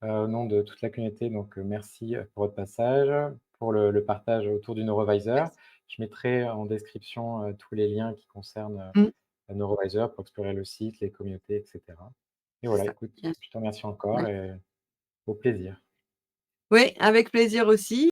Au nom de toute la communauté, donc merci, pour votre passage, pour le partage autour du Neurovisor. merci. Je mettrai en description, tous les liens qui concernent, Mmh, Neurovisor pour explorer le site, les communautés et cetera. Et c'est voilà, ça. écoute, Bien sûr. je te remercie encore Ouais. et au plaisir. Oui, avec plaisir aussi.